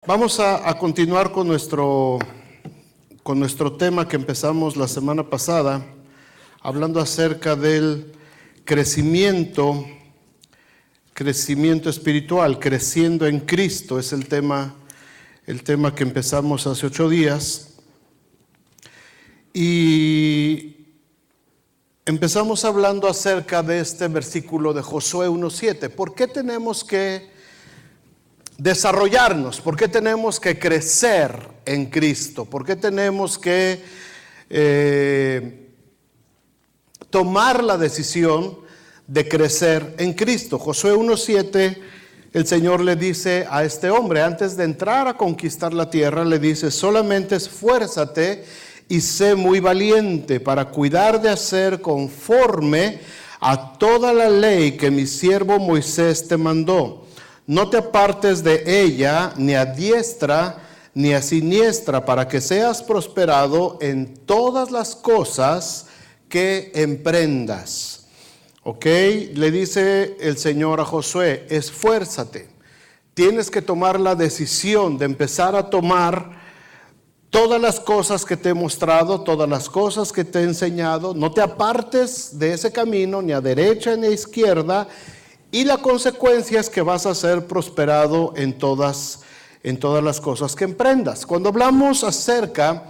Vamos a continuar con nuestro tema que empezamos la semana pasada, hablando acerca del crecimiento espiritual, creciendo en Cristo. Es el tema que empezamos hace 8 días. Y empezamos hablando acerca de este versículo de Josué 1:7. ¿Por qué tenemos que desarrollarnos? ¿Por qué tenemos que crecer en Cristo? ¿Por qué tenemos que tomar la decisión de crecer en Cristo? Josué 1:7, el Señor le dice a este hombre, antes de entrar a conquistar la tierra, le dice: solamente esfuérzate y sé muy valiente para cuidar de hacer conforme a toda la ley que mi siervo Moisés te mandó. No te apartes de ella ni a diestra ni a siniestra, para que seas prosperado en todas las cosas que emprendas. ¿Ok? Le dice el Señor a Josué: esfuérzate. Tienes que tomar la decisión de empezar a tomar todas las cosas que te he mostrado, todas las cosas que te he enseñado. No te apartes de ese camino, ni a derecha ni a izquierda. Y la consecuencia es que vas a ser prosperado en todas las cosas que emprendas. Cuando hablamos acerca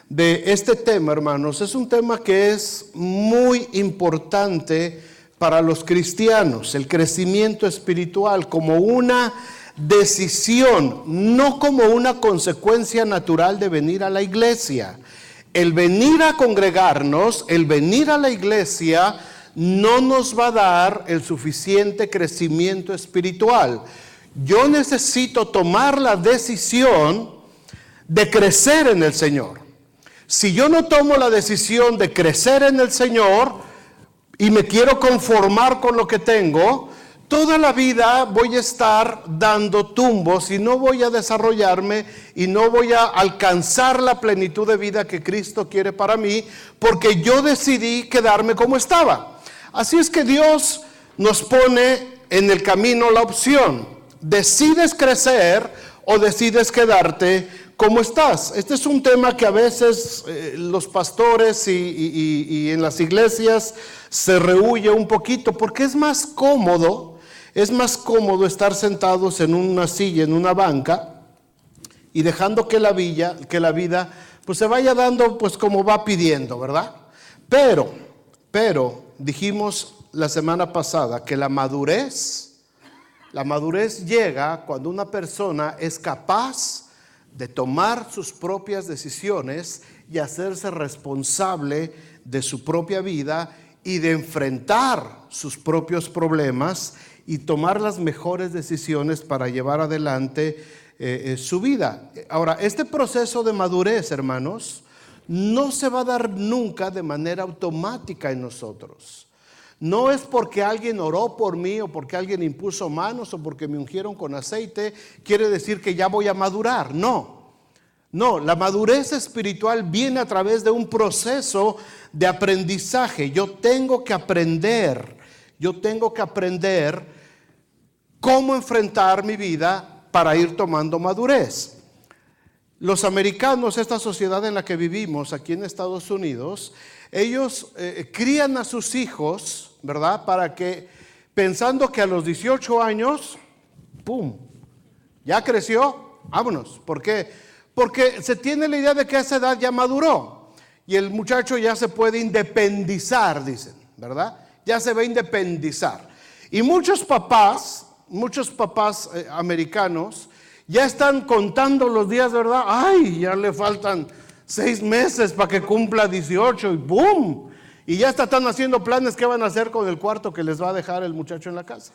de este tema, hermanos, es un tema que es muy importante para los cristianos. El crecimiento espiritual como una decisión, no como una consecuencia natural de venir a la iglesia. El venir a congregarnos, el venir a la iglesia, no nos va a dar el suficiente crecimiento espiritual. Yo necesito tomar la decisión de crecer en el Señor. Si yo no tomo la decisión de crecer en el Señor y me quiero conformar con lo que tengo, toda la vida voy a estar dando tumbos y no voy a desarrollarme y no voy a alcanzar la plenitud de vida que Cristo quiere para mí, porque yo decidí quedarme como estaba. Así es que Dios nos pone en el camino la opción: decides crecer o decides quedarte como estás. Este es un tema que a veces los pastores y en las iglesias se rehúye un poquito, porque es más cómodo estar sentados en una silla, en una banca, y dejando que la vida pues se vaya dando pues como va pidiendo, ¿verdad? Pero dijimos la semana pasada que la madurez llega cuando una persona es capaz de tomar sus propias decisiones y hacerse responsable de su propia vida y de enfrentar sus propios problemas y tomar las mejores decisiones para llevar adelante su vida. Ahora, este proceso de madurez, hermanos, no se va a dar nunca de manera automática en nosotros. No es porque alguien oró por mí o porque alguien impuso manos o porque me ungieron con aceite, quiere decir que ya voy a madurar. No, la madurez espiritual viene a través de un proceso de aprendizaje. Yo tengo que aprender cómo enfrentar mi vida para ir tomando madurez. Los americanos, esta sociedad en la que vivimos aquí en Estados Unidos, ellos crían a sus hijos, ¿verdad? Para que, pensando que a los 18 años, ¡pum!, ya creció, vámonos. ¿Por qué? Porque se tiene la idea de que a esa edad ya maduró y el muchacho ya se puede independizar, dicen, ¿verdad? Ya se va a independizar. Y muchos papás americanos ya están contando los días, ¿verdad? ¡Ay! Ya le faltan 6 meses para que cumpla 18 y ¡boom! Y ya están haciendo planes qué van a hacer con el cuarto que les va a dejar el muchacho en la casa.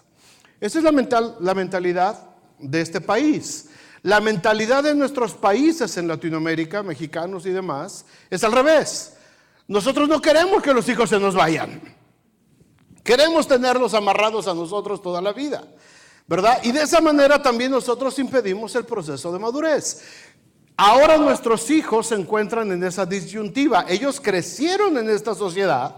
Esa es la mentalidad de este país. La mentalidad de nuestros países en Latinoamérica, mexicanos y demás, es al revés. Nosotros no queremos que los hijos se nos vayan. Queremos tenerlos amarrados a nosotros toda la vida, ¿verdad? Y de esa manera también nosotros impedimos el proceso de madurez. Ahora nuestros hijos se encuentran en esa disyuntiva. Ellos crecieron en esta sociedad,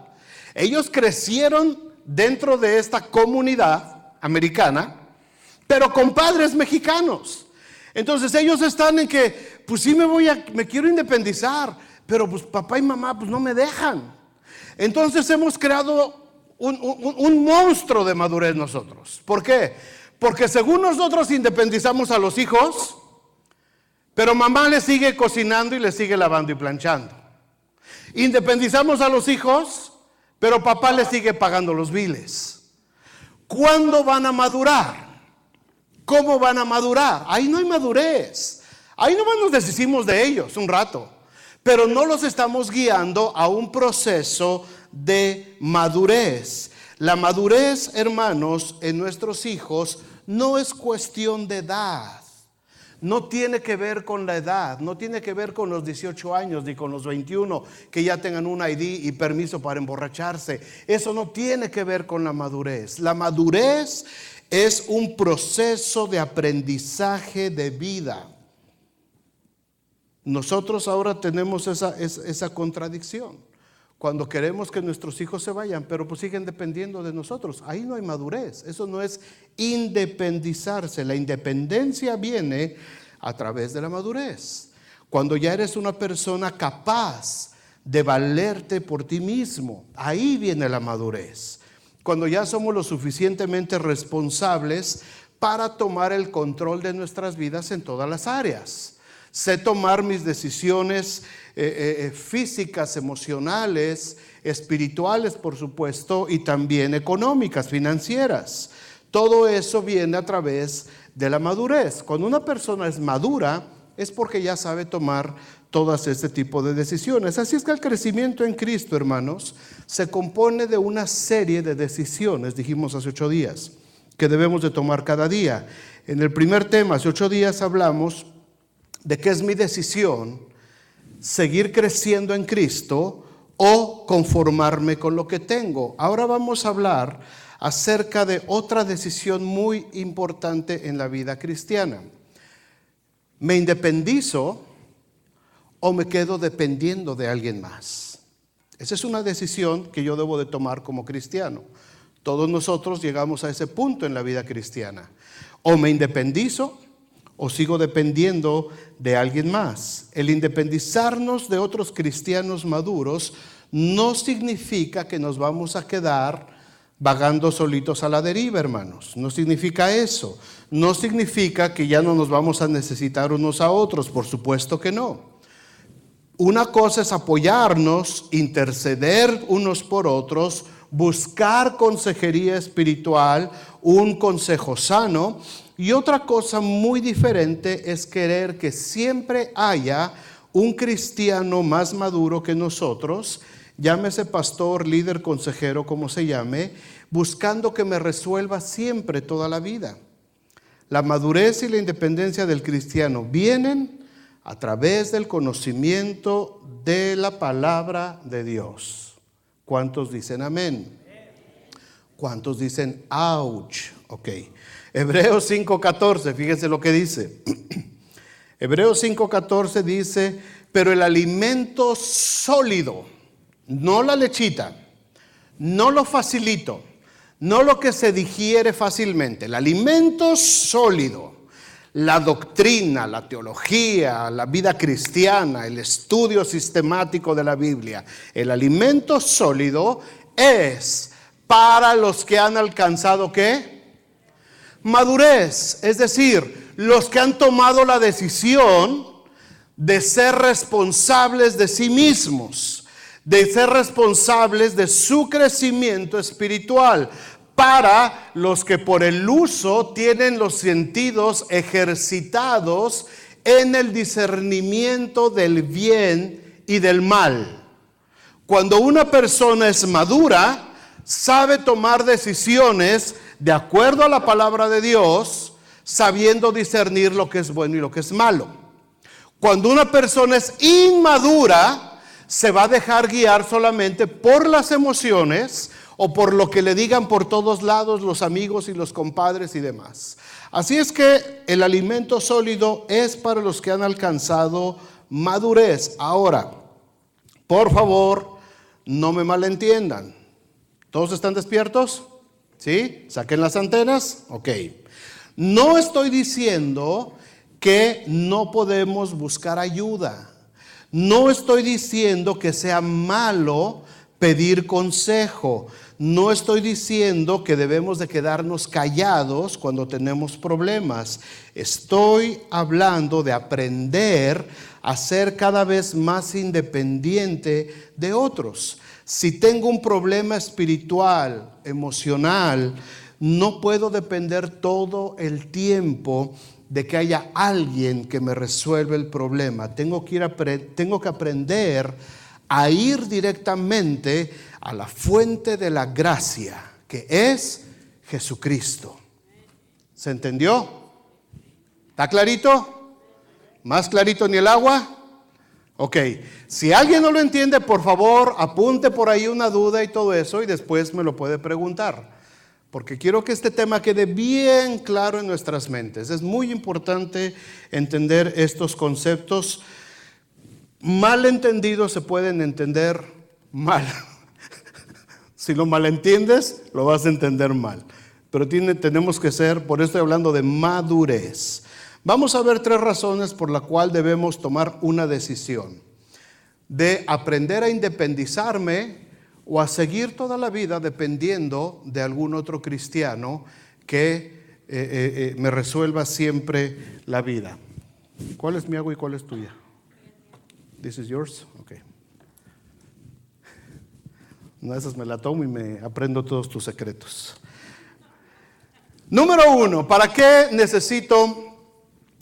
ellos crecieron dentro de esta comunidad americana, pero con padres mexicanos. Entonces ellos están en que, pues sí me quiero independizar, pero pues papá y mamá pues no me dejan. Entonces hemos creado un monstruo de madurez nosotros. ¿Por qué? Porque según nosotros independizamos a los hijos, pero mamá le sigue cocinando y le sigue lavando y planchando. Independizamos a los hijos, pero papá le sigue pagando los biles. ¿Cuándo van a madurar? ¿Cómo van a madurar? Ahí no hay madurez. Ahí nomás nos deshicimos de ellos un rato, pero no los estamos guiando a un proceso de madurez. La madurez, hermanos, en nuestros hijos no es cuestión de edad. No tiene que ver con la edad, no tiene que ver con los 18 años ni con los 21 que ya tengan un ID y permiso para emborracharse. Eso no tiene que ver con la madurez. La madurez es un proceso de aprendizaje de vida. Nosotros ahora tenemos esa contradicción. Cuando queremos que nuestros hijos se vayan, pero pues siguen dependiendo de nosotros. Ahí no hay madurez. Eso no es independizarse. La independencia viene a través de la madurez. Cuando ya eres una persona capaz de valerte por ti mismo, ahí viene la madurez. Cuando ya somos lo suficientemente responsables para tomar el control de nuestras vidas en todas las áreas. Sé tomar mis decisiones físicas, emocionales, espirituales, por supuesto, y también económicas, financieras. Todo eso viene a través de la madurez. Cuando una persona es madura, es porque ya sabe tomar todas este tipo de decisiones. Así es que el crecimiento en Cristo, hermanos, se compone de una serie de decisiones, dijimos hace 8 días, que debemos de tomar cada día. En el primer tema, hace 8 días, hablamos de que es mi decisión seguir creciendo en Cristo o conformarme con lo que tengo. Ahora vamos a hablar acerca de otra decisión muy importante en la vida cristiana. ¿Me independizo o me quedo dependiendo de alguien más? Esa es una decisión que yo debo de tomar como cristiano. Todos nosotros llegamos a ese punto en la vida cristiana. O me independizo o sigo dependiendo de alguien más. El independizarnos de otros cristianos maduros no significa que nos vamos a quedar vagando solitos a la deriva, hermanos. No significa eso. No significa que ya no nos vamos a necesitar unos a otros. Por supuesto que no. Una cosa es apoyarnos, interceder unos por otros, buscar consejería espiritual, un consejo sano. Y otra cosa muy diferente es querer que siempre haya un cristiano más maduro que nosotros, llámese pastor, líder, consejero, como se llame, buscando que me resuelva siempre toda la vida. La madurez y la independencia del cristiano vienen a través del conocimiento de la palabra de Dios. ¿Cuántos dicen amén? ¿Cuántos dicen ouch? Ok. Hebreos 5:14, fíjense lo que dice. Hebreos 5:14 dice, pero el alimento sólido, no la lechita, no lo facilito, no lo que se digiere fácilmente, el alimento sólido, la doctrina, la teología, la vida cristiana, el estudio sistemático de la Biblia, el alimento sólido es para los que han alcanzado ¿qué? Madurez, es decir, los que han tomado la decisión de ser responsables de sí mismos, de ser responsables de su crecimiento espiritual, para los que por el uso tienen los sentidos ejercitados en el discernimiento del bien y del mal. Cuando una persona es madura, sabe tomar decisiones de acuerdo a la palabra de Dios, sabiendo discernir lo que es bueno y lo que es malo. Cuando una persona es inmadura, se va a dejar guiar solamente por las emociones o por lo que le digan por todos lados los amigos y los compadres y demás. Así es que el alimento sólido es para los que han alcanzado madurez. Ahora, por favor, no me malentiendan. ¿Todos están despiertos? ¿Sí? ¿Saquen las antenas? Ok. No estoy diciendo que no podemos buscar ayuda. No estoy diciendo que sea malo pedir consejo. No estoy diciendo que debemos de quedarnos callados cuando tenemos problemas. Estoy hablando de aprender a ser cada vez más independiente de otros. Si tengo un problema espiritual, emocional, no puedo depender todo el tiempo de que haya alguien que me resuelva el problema. Tengo que aprender a ir directamente a la fuente de la gracia, que es Jesucristo. ¿Se entendió? ¿Está clarito? ¿Más clarito ni el agua? Ok, si alguien no lo entiende, por favor, apunte por ahí una duda y todo eso y después me lo puede preguntar. Porque quiero que este tema quede bien claro en nuestras mentes. Es muy importante entender estos conceptos. Mal entendidos se pueden entender mal. Si lo malentiendes, lo vas a entender mal. Pero tenemos que ser, por eso estoy hablando de madurez. Vamos a ver 3 razones por las cuales debemos tomar una decisión. De aprender a independizarme o a seguir toda la vida dependiendo de algún otro cristiano que me resuelva siempre la vida. ¿Cuál es mi agua y cuál es tuya? This is yours? Okay. Una de esas me la tomo y me aprendo todos tus secretos. Número 1, ¿para qué necesito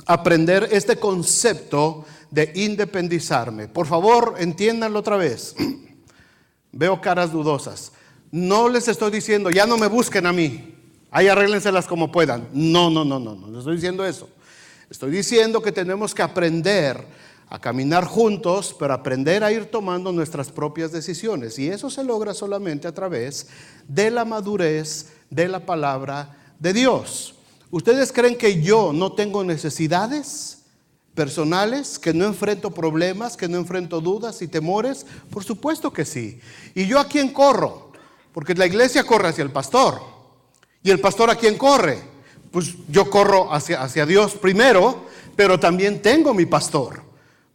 aprender este concepto de independizarme? Por favor, entiéndanlo otra vez. Veo caras dudosas. No les estoy diciendo, ya no me busquen a mí, ahí arréglenselas como puedan. No estoy diciendo eso. Estoy diciendo que tenemos que aprender a caminar juntos, pero aprender a ir tomando nuestras propias decisiones. Y eso se logra solamente a través de la madurez de la palabra de Dios. ¿Ustedes creen que yo no tengo necesidades personales, que no enfrento problemas, que no enfrento dudas y temores? Por supuesto que sí. ¿Y yo a quién corro? Porque la iglesia corre hacia el pastor. ¿Y el pastor a quién corre? Pues yo corro hacia Dios primero, pero también tengo mi pastor,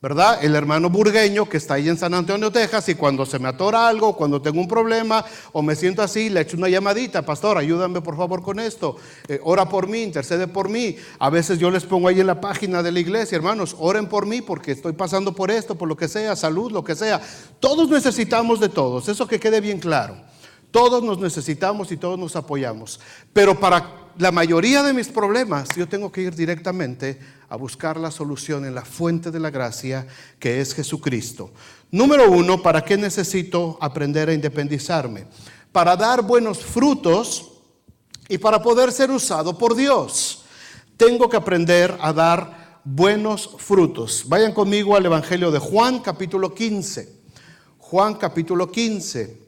¿verdad? El hermano Burgueño que está ahí en San Antonio, Texas, y cuando se me atora algo, cuando tengo un problema o me siento así, le echo una llamadita: pastor, ayúdame por favor con esto, ora por mí, intercede por mí. A veces yo les pongo ahí en la página de la iglesia: hermanos, oren por mí porque estoy pasando por esto, por lo que sea, salud, lo que sea. Todos necesitamos de todos, eso que quede bien claro. Todos nos necesitamos y todos nos apoyamos. Pero para la mayoría de mis problemas yo tengo que ir directamente a buscar la solución en la fuente de la gracia, que es Jesucristo. Número 1, ¿para qué necesito aprender a independizarme? Para dar buenos frutos y para poder ser usado por Dios. Tengo que aprender a dar buenos frutos. Vayan conmigo al Evangelio de Juan, capítulo 15. Juan, capítulo 15.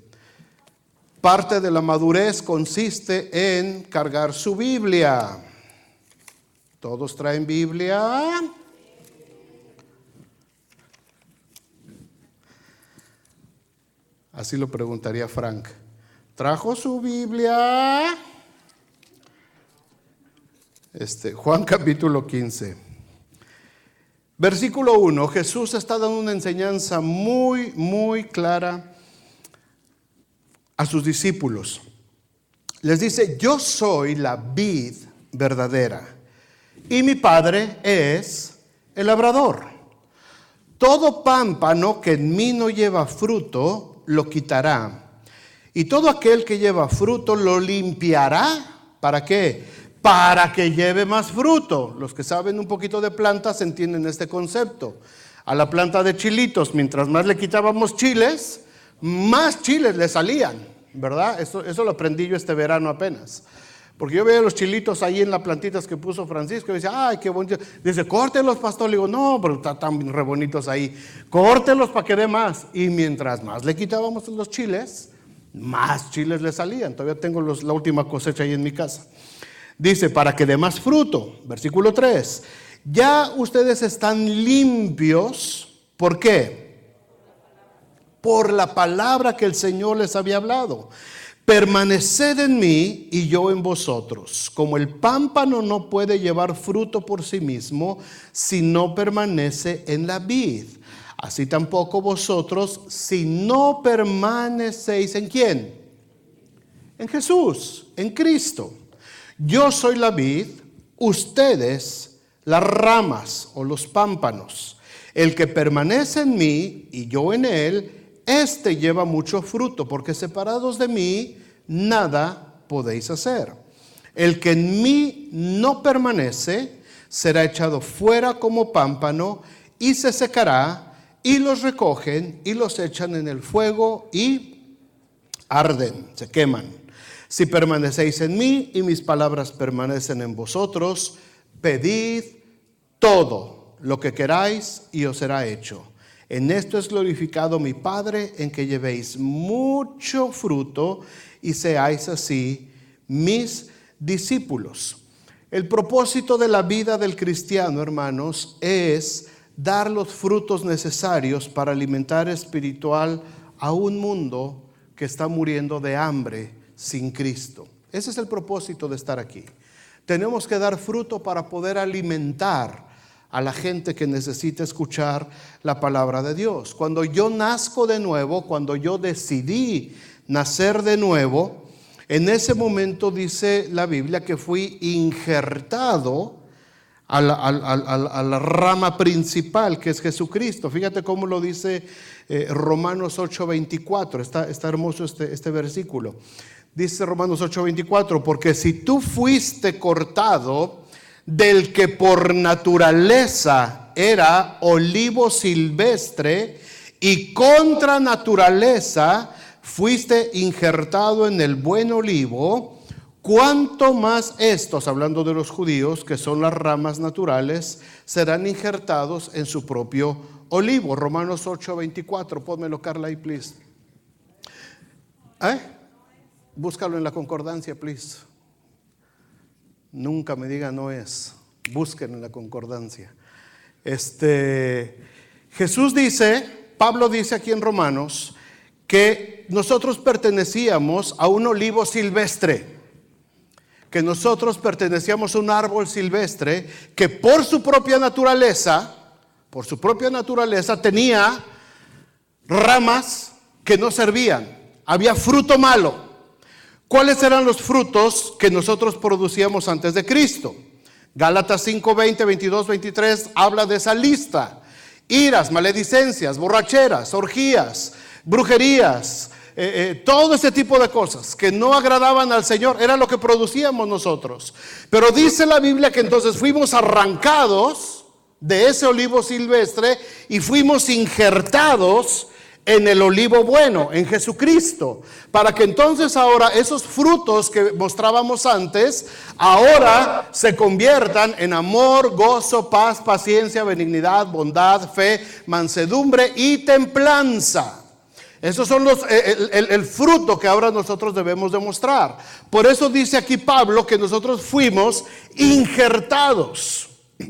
Parte de la madurez consiste en cargar su Biblia. ¿Todos traen Biblia? Así lo preguntaría Frank. ¿Trajo su Biblia? Juan capítulo 15. Versículo 1. Jesús está dando una enseñanza muy clara a sus discípulos. Les dice: yo soy la vid verdadera y mi Padre es el labrador. Todo pámpano que en mí no lleva fruto lo quitará, y todo aquel que lleva fruto lo limpiará. ¿Para qué? Para que lleve más fruto. Los que saben un poquito de plantas entienden este concepto. A la planta de chilitos, mientras más le quitábamos chiles, más chiles le salían, ¿verdad? Eso lo aprendí yo este verano apenas. Porque yo veía los chilitos ahí en las plantitas que puso Francisco y decía: ¡ay, qué bonito! Dice: córtelos, pastor. Le digo: no, pero están re bonitos ahí. Córtelos para que dé más. Y mientras más le quitábamos los chiles, más chiles le salían. Todavía tengo la última cosecha ahí en mi casa. Dice: para que dé más fruto. Versículo 3. Ya ustedes están limpios. ¿Por qué? Por la palabra que el Señor les había hablado. Permaneced en mí y yo en vosotros. Como el pámpano no puede llevar fruto por sí mismo si no permanece en la vid, así tampoco vosotros si no permanecéis ¿en quién? En Jesús, en Cristo. Yo soy la vid, ustedes las ramas o los pámpanos. El que permanece en mí y yo en él, este lleva mucho fruto, porque separados de mí nada podéis hacer. El que en mí no permanece será echado fuera como pámpano y se secará, y los recogen y los echan en el fuego y arden, se queman. Si permanecéis en mí y mis palabras permanecen en vosotros, pedid todo lo que queráis y os será hecho. En esto es glorificado mi Padre, en que llevéis mucho fruto y seáis así mis discípulos. El propósito de la vida del cristiano, hermanos, es dar los frutos necesarios para alimentar espiritual a un mundo que está muriendo de hambre sin Cristo. Ese es el propósito de estar aquí. Tenemos que dar fruto para poder alimentar a la gente que necesita escuchar la palabra de Dios. Cuando yo nazco de nuevo, cuando yo decidí nacer de nuevo, en ese momento dice la Biblia que fui injertado a la rama principal, que es Jesucristo. Fíjate cómo lo dice Romanos 8:24. Está hermoso este versículo. Dice Romanos 8:24, porque si tú fuiste cortado del que por naturaleza era olivo silvestre y contra naturaleza fuiste injertado en el buen olivo, cuánto más estos, hablando de los judíos, que son las ramas naturales, serán injertados en su propio olivo. Romanos 8:24, pónmelo Carla ahí, please. Búscalo en la concordancia, please. Nunca me diga no es. Busquen en la concordancia. Jesús dice, Pablo dice aquí en Romanos, que nosotros pertenecíamos a un olivo silvestre, que nosotros pertenecíamos a un árbol silvestre que por su propia naturaleza tenía ramas que no servían, había fruto malo. ¿Cuáles eran los frutos que nosotros producíamos antes de Cristo? Gálatas 5:20, 22, 23 habla de esa lista: iras, maledicencias, borracheras, orgías, brujerías, todo ese tipo de cosas que no agradaban al Señor, era lo que producíamos nosotros. Pero dice la Biblia que entonces fuimos arrancados de ese olivo silvestre y fuimos injertados en el olivo bueno, en Jesucristo, para que entonces ahora esos frutos que mostrábamos antes, ahora se conviertan en amor, gozo, paz, paciencia, benignidad, bondad, fe, mansedumbre y templanza. Esos son el fruto que ahora nosotros debemos demostrar. Por eso dice aquí Pablo que nosotros fuimos injertados.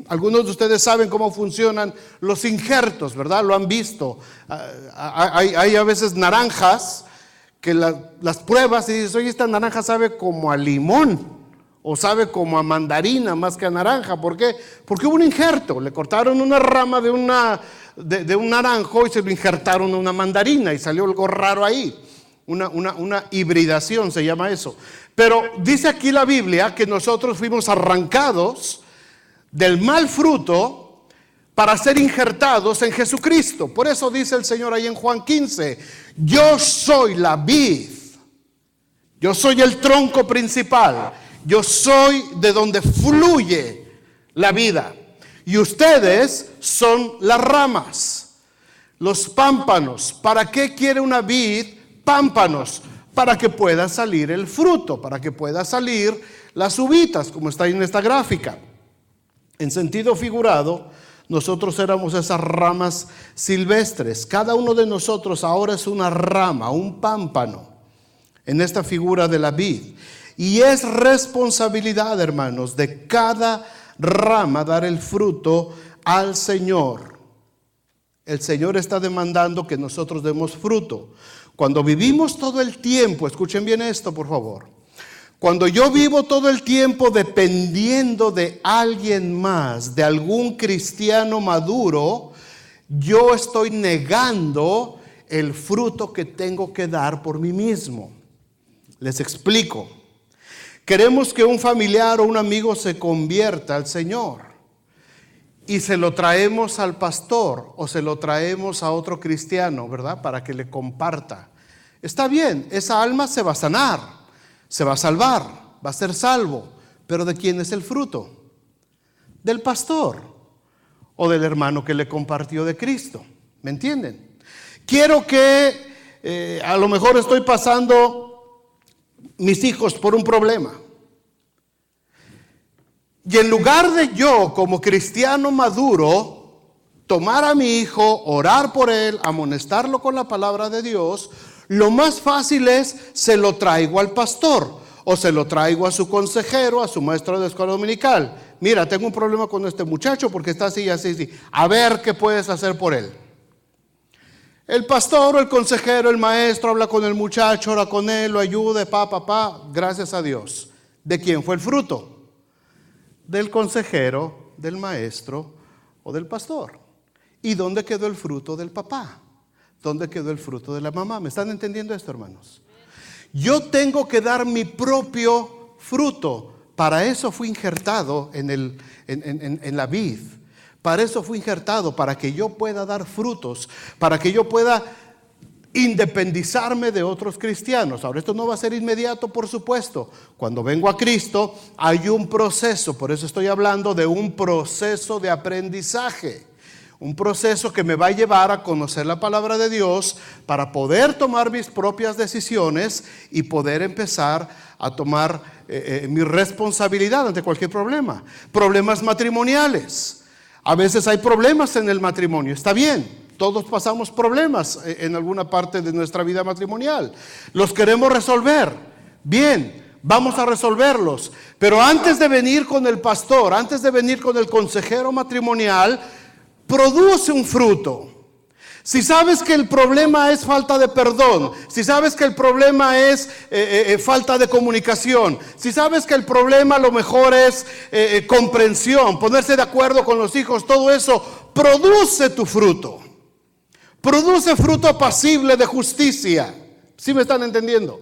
Algunos de ustedes saben cómo funcionan los injertos, ¿verdad? Lo han visto. Hay a veces naranjas que las pruebas y dices, oye, esta naranja sabe como a limón o sabe como a mandarina más que a naranja. ¿Por qué? Porque hubo un injerto. Le cortaron una rama de un naranjo y se lo injertaron a una mandarina y salió algo raro ahí. Una hibridación se llama eso. Pero dice aquí la Biblia que nosotros fuimos arrancados del mal fruto para ser injertados en Jesucristo. Por eso dice el Señor ahí en Juan 15, yo soy la vid, yo soy el tronco principal, yo soy de donde fluye la vida, y ustedes son las ramas, los pámpanos. ¿Para qué quiere una vid pámpanos? Para que pueda salir el fruto, para que pueda salir las uvitas, como está en esta gráfica. En sentido figurado, nosotros éramos esas ramas silvestres. Cada uno de nosotros ahora es una rama, un pámpano, en esta figura de la vid. Y es responsabilidad, hermanos, de cada rama dar el fruto al Señor. El Señor está demandando que nosotros demos fruto. Cuando vivimos todo el tiempo, escuchen bien esto por favor, cuando yo vivo todo el tiempo dependiendo de alguien más, de algún cristiano maduro, yo estoy negando el fruto que tengo que dar por mí mismo. Les explico. Queremos que un familiar o un amigo se convierta al Señor y se lo traemos al pastor o se lo traemos a otro cristiano, ¿verdad? Para que le comparta. Está bien, esa alma se va a sanar, se va a salvar, va a ser salvo. Pero ¿de quién es el fruto? Del pastor o del hermano que le compartió de Cristo. ¿Me entienden? Quiero que a lo mejor estoy pasando mis hijos por un problema. Y en lugar de yo, como cristiano maduro, tomar a mi hijo, orar por él, amonestarlo con la palabra de Dios, lo más fácil es, se lo traigo al pastor, o se lo traigo a su consejero, a su maestro de escuela dominical. Mira, tengo un problema con este muchacho porque está así y así, así. A ver qué puedes hacer por él. El pastor o el consejero, el maestro, habla con el muchacho, ora con él, lo ayuda, gracias a Dios. ¿De quién fue el fruto? Del consejero, del maestro o del pastor. ¿Y dónde quedó el fruto del papá? ¿Dónde quedó el fruto de la mamá? ¿Me están entendiendo esto, hermanos? Yo tengo que dar mi propio fruto. Para eso fui injertado en la vid. Para eso fui injertado, para que yo pueda dar frutos, para que yo pueda independizarme de otros cristianos. Ahora, esto no va a ser inmediato, por supuesto. Cuando vengo a Cristo hay un proceso, por eso estoy hablando de un proceso de aprendizaje. Un proceso que me va a llevar a conocer la palabra de Dios para poder tomar mis propias decisiones y poder empezar a tomar mi responsabilidad ante cualquier problema. Problemas matrimoniales. A veces hay problemas en el matrimonio, está bien, todos pasamos problemas en alguna parte de nuestra vida matrimonial. Los queremos resolver, bien, vamos a resolverlos. Pero antes de venir con el pastor, antes de venir con el consejero matrimonial, produce un fruto. Si sabes que el problema es falta de perdón, si sabes que el problema es falta de comunicación, si sabes que el problema a lo mejor es comprensión, ponerse de acuerdo con los hijos, todo eso produce tu fruto. Produce fruto apacible de justicia. ¿Sí me están entendiendo?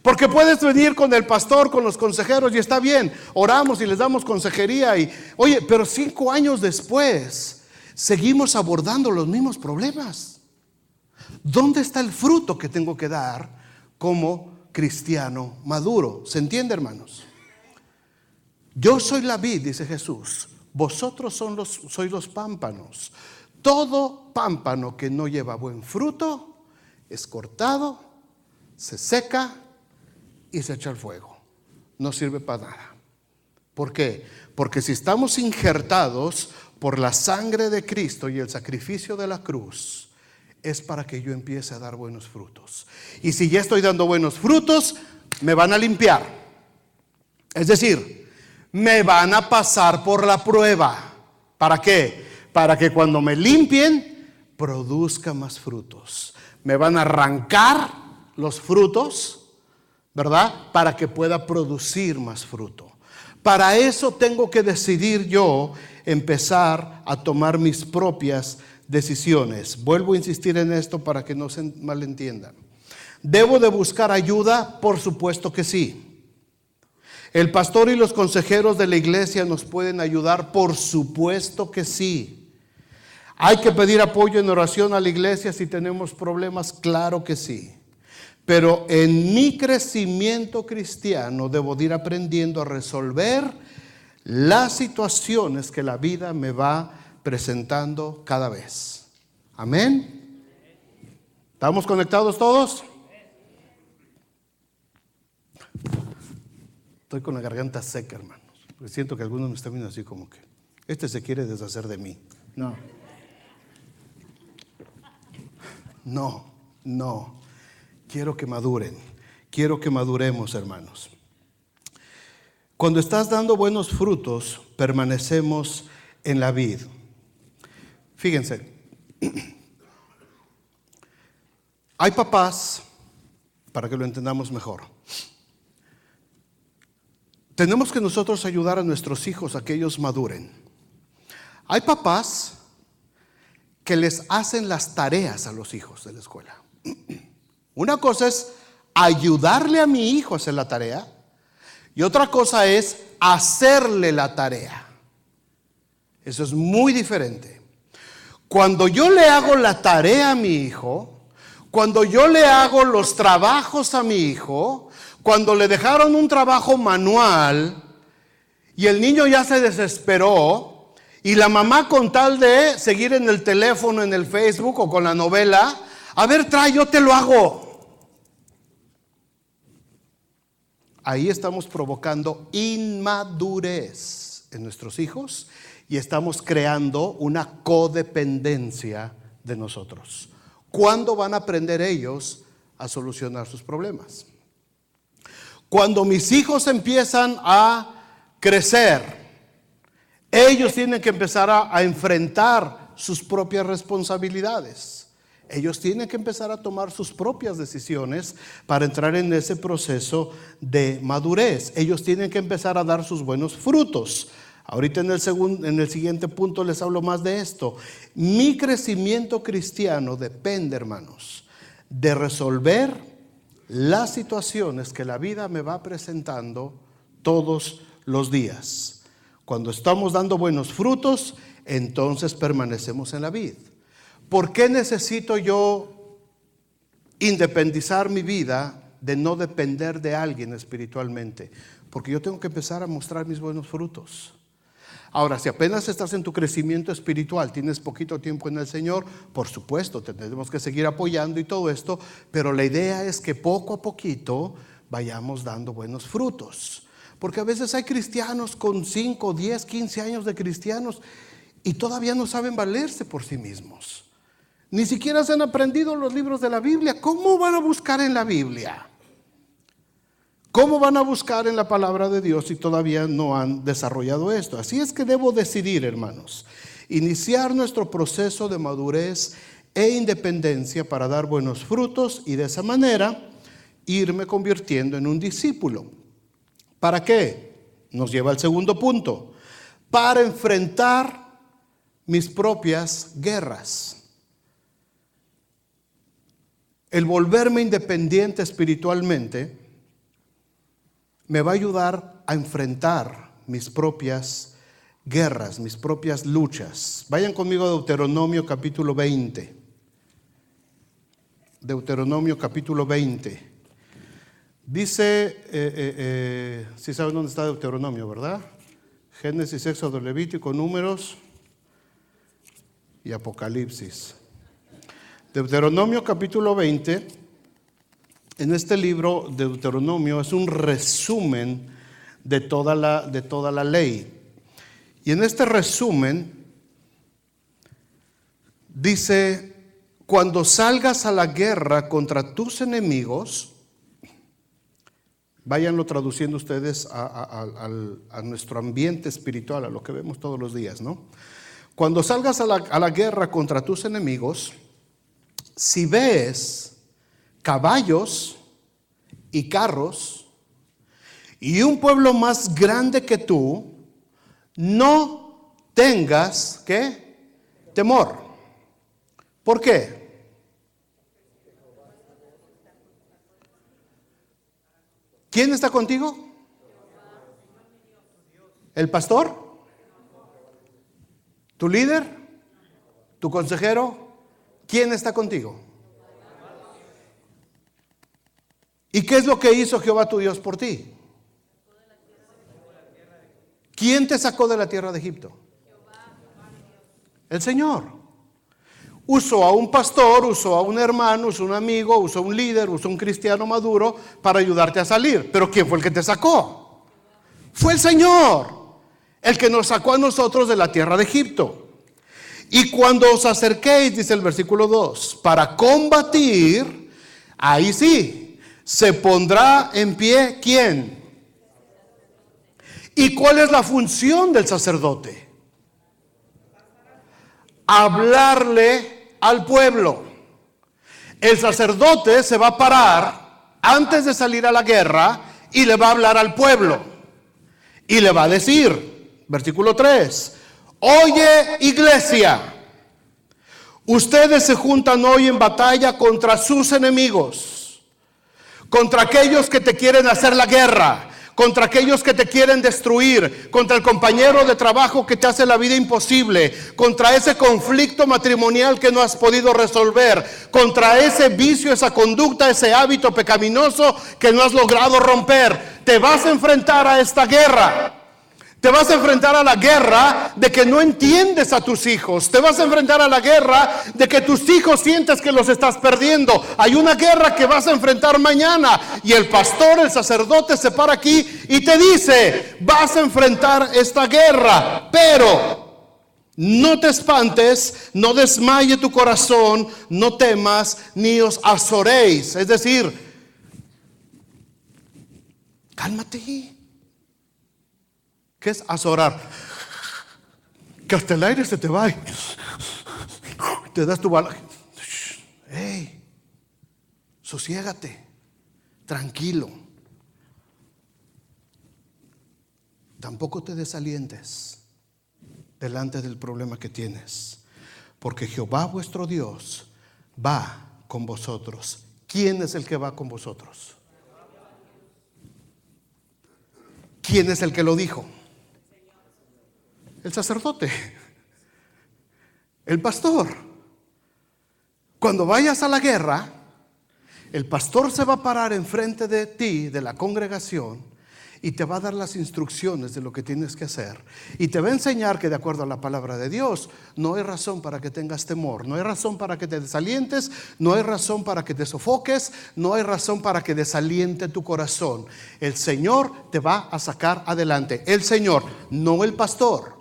Porque puedes venir con el pastor, con los consejeros y está bien, oramos y les damos consejería y, oye, pero 5 años después seguimos abordando los mismos problemas. ¿Dónde está el fruto que tengo que dar como cristiano maduro? ¿Se entiende, hermanos? Yo soy la vid, dice Jesús. Vosotros sois los pámpanos. Todo pámpano que no lleva buen fruto es cortado, se seca y se echa al fuego. No sirve para nada. ¿Por qué? Porque si estamos injertados por la sangre de Cristo y el sacrificio de la cruz, es para que yo empiece a dar buenos frutos. Y si ya estoy dando buenos frutos, me van a limpiar. Es decir, me van a pasar por la prueba. ¿Para qué? Para que cuando me limpien, produzca más frutos. Me van a arrancar los frutos, ¿verdad? Para que pueda producir más fruto. Para eso tengo que decidir yo empezar a tomar mis propias decisiones. Vuelvo a insistir en esto para que no se malentiendan. ¿Debo de buscar ayuda? Por supuesto que sí. ¿El pastor y los consejeros de la iglesia nos pueden ayudar? Por supuesto que sí. ¿Hay que pedir apoyo en oración a la iglesia si tenemos problemas? Claro que sí. Pero en mi crecimiento cristiano debo de ir aprendiendo a resolver las situaciones que la vida me va presentando cada vez. Amén. ¿Estamos conectados todos? Estoy con la garganta seca, hermanos. Porque siento que algunos me están viendo así como que este se quiere deshacer de mí. No. Quiero que maduren. Quiero que maduremos, hermanos. Cuando estás dando buenos frutos, permanecemos en la vid. Fíjense, Hay papás, para que lo entendamos mejor, tenemos que nosotros ayudar a nuestros hijos a que ellos maduren. Hay papás que les hacen las tareas a los hijos de la escuela. Una cosa es ayudarle a mi hijo a hacer la tarea y otra cosa es hacerle la tarea. Eso es muy diferente. Cuando yo le hago la tarea a mi hijo, cuando yo le hago los trabajos a mi hijo, cuando le dejaron un trabajo manual y el niño ya se desesperó y la mamá, con tal de seguir en el teléfono, en el Facebook o con la novela, a ver, trae, yo te lo hago. Ahí estamos provocando inmadurez en nuestros hijos y estamos creando una codependencia de nosotros. ¿Cuándo van a aprender ellos a solucionar sus problemas? Cuando mis hijos empiezan a crecer, ellos tienen que empezar a enfrentar sus propias responsabilidades. Ellos tienen que empezar a tomar sus propias decisiones para entrar en ese proceso de madurez. Ellos tienen que empezar a dar sus buenos frutos. Ahorita en el siguiente punto les hablo más de esto. Mi crecimiento cristiano depende, hermanos, de resolver las situaciones que la vida me va presentando todos los días. Cuando estamos dando buenos frutos, entonces permanecemos en la vid. ¿Por qué necesito yo independizar mi vida de no depender de alguien espiritualmente? Porque yo tengo que empezar a mostrar mis buenos frutos. Ahora, si apenas estás en tu crecimiento espiritual, tienes poquito tiempo en el Señor, por supuesto, tenemos que seguir apoyando y todo esto, pero la idea es que poco a poquito vayamos dando buenos frutos. Porque a veces hay cristianos con 5, 10, 15 años de cristianos y todavía no saben valerse por sí mismos. Ni siquiera se han aprendido los libros de la Biblia. ¿Cómo van a buscar en la Biblia? ¿Cómo van a buscar en la palabra de Dios si todavía no han desarrollado esto? Así es que debo decidir, hermanos, iniciar nuestro proceso de madurez e independencia para dar buenos frutos y de esa manera irme convirtiendo en un discípulo. ¿Para qué? Nos lleva al segundo punto. Para enfrentar mis propias guerras. El volverme independiente espiritualmente me va a ayudar a enfrentar mis propias guerras, mis propias luchas. Vayan conmigo a Deuteronomio capítulo 20. Deuteronomio capítulo 20. Dice, si saben dónde está Deuteronomio, ¿verdad? Génesis, Éxodo, Levítico, Números y Apocalipsis. Deuteronomio capítulo 20, en este libro de Deuteronomio es un resumen de toda la ley. Y en este resumen dice, cuando salgas a la guerra contra tus enemigos, váyanlo traduciendo ustedes a nuestro ambiente espiritual, a lo que vemos todos los días, ¿no? Cuando salgas a la guerra contra tus enemigos, si ves caballos y carros y un pueblo más grande que tú, no tengas, ¿qué? Temor. ¿Por qué? ¿Quién está contigo? ¿El pastor? ¿Tu líder? ¿Tu consejero? ¿Quién está contigo? ¿Y qué es lo que hizo Jehová tu Dios por ti? ¿Quién te sacó de la tierra de Egipto? El Señor. Usó a un pastor, usó a un hermano, usó a un amigo, usó a un líder, usó a un cristiano maduro para ayudarte a salir. Pero ¿quién fue el que te sacó? Fue el Señor, el que nos sacó a nosotros de la tierra de Egipto. Y cuando os acerquéis, dice el versículo 2, para combatir, ahí sí, se pondrá en pie, ¿quién? ¿Y cuál es la función del sacerdote? Hablarle al pueblo. El sacerdote se va a parar antes de salir a la guerra y le va a hablar al pueblo. Y le va a decir, versículo 3, oye iglesia, ustedes se juntan hoy en batalla contra sus enemigos, contra aquellos que te quieren hacer la guerra, contra aquellos que te quieren destruir, contra el compañero de trabajo que te hace la vida imposible, contra ese conflicto matrimonial que no has podido resolver, contra ese vicio, esa conducta, ese hábito pecaminoso que no has logrado romper. Te vas a enfrentar a esta guerra. Te vas a enfrentar a la guerra de que no entiendes a tus hijos. Te vas a enfrentar a la guerra de que tus hijos sientes que los estás perdiendo. Hay una guerra que vas a enfrentar mañana. Y el pastor, el sacerdote se para aquí y te dice, vas a enfrentar esta guerra. Pero no te espantes, no desmaye tu corazón, no temas, ni os azoréis. Es decir, cálmate. ¿Qué es azorar? Que hasta el aire se te va y te das tu bala. Hey, sosiégate, tranquilo. Tampoco te desalientes delante del problema que tienes, porque Jehová vuestro Dios va con vosotros. ¿Quién es el que va con vosotros? ¿Quién es el que lo dijo? El sacerdote, el pastor. Cuando vayas a la guerra, el pastor se va a parar enfrente de ti, de la congregación, y te va a dar las instrucciones de lo que tienes que hacer. Y te va a enseñar que de acuerdo a la palabra de Dios, no hay razón para que tengas temor, no hay razón para que te desalientes, no hay razón para que te sofoques, no hay razón para que desaliente tu corazón. El Señor te va a sacar adelante. El Señor, no el pastor,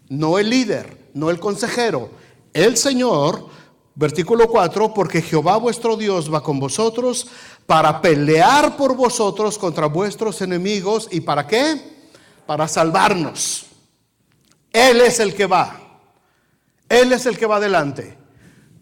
no el líder, no el consejero. El Señor, versículo 4, porque Jehová vuestro Dios va con vosotros para pelear por vosotros contra vuestros enemigos. ¿Y para qué? Para salvarnos. Él es el que va. Él es el que va adelante.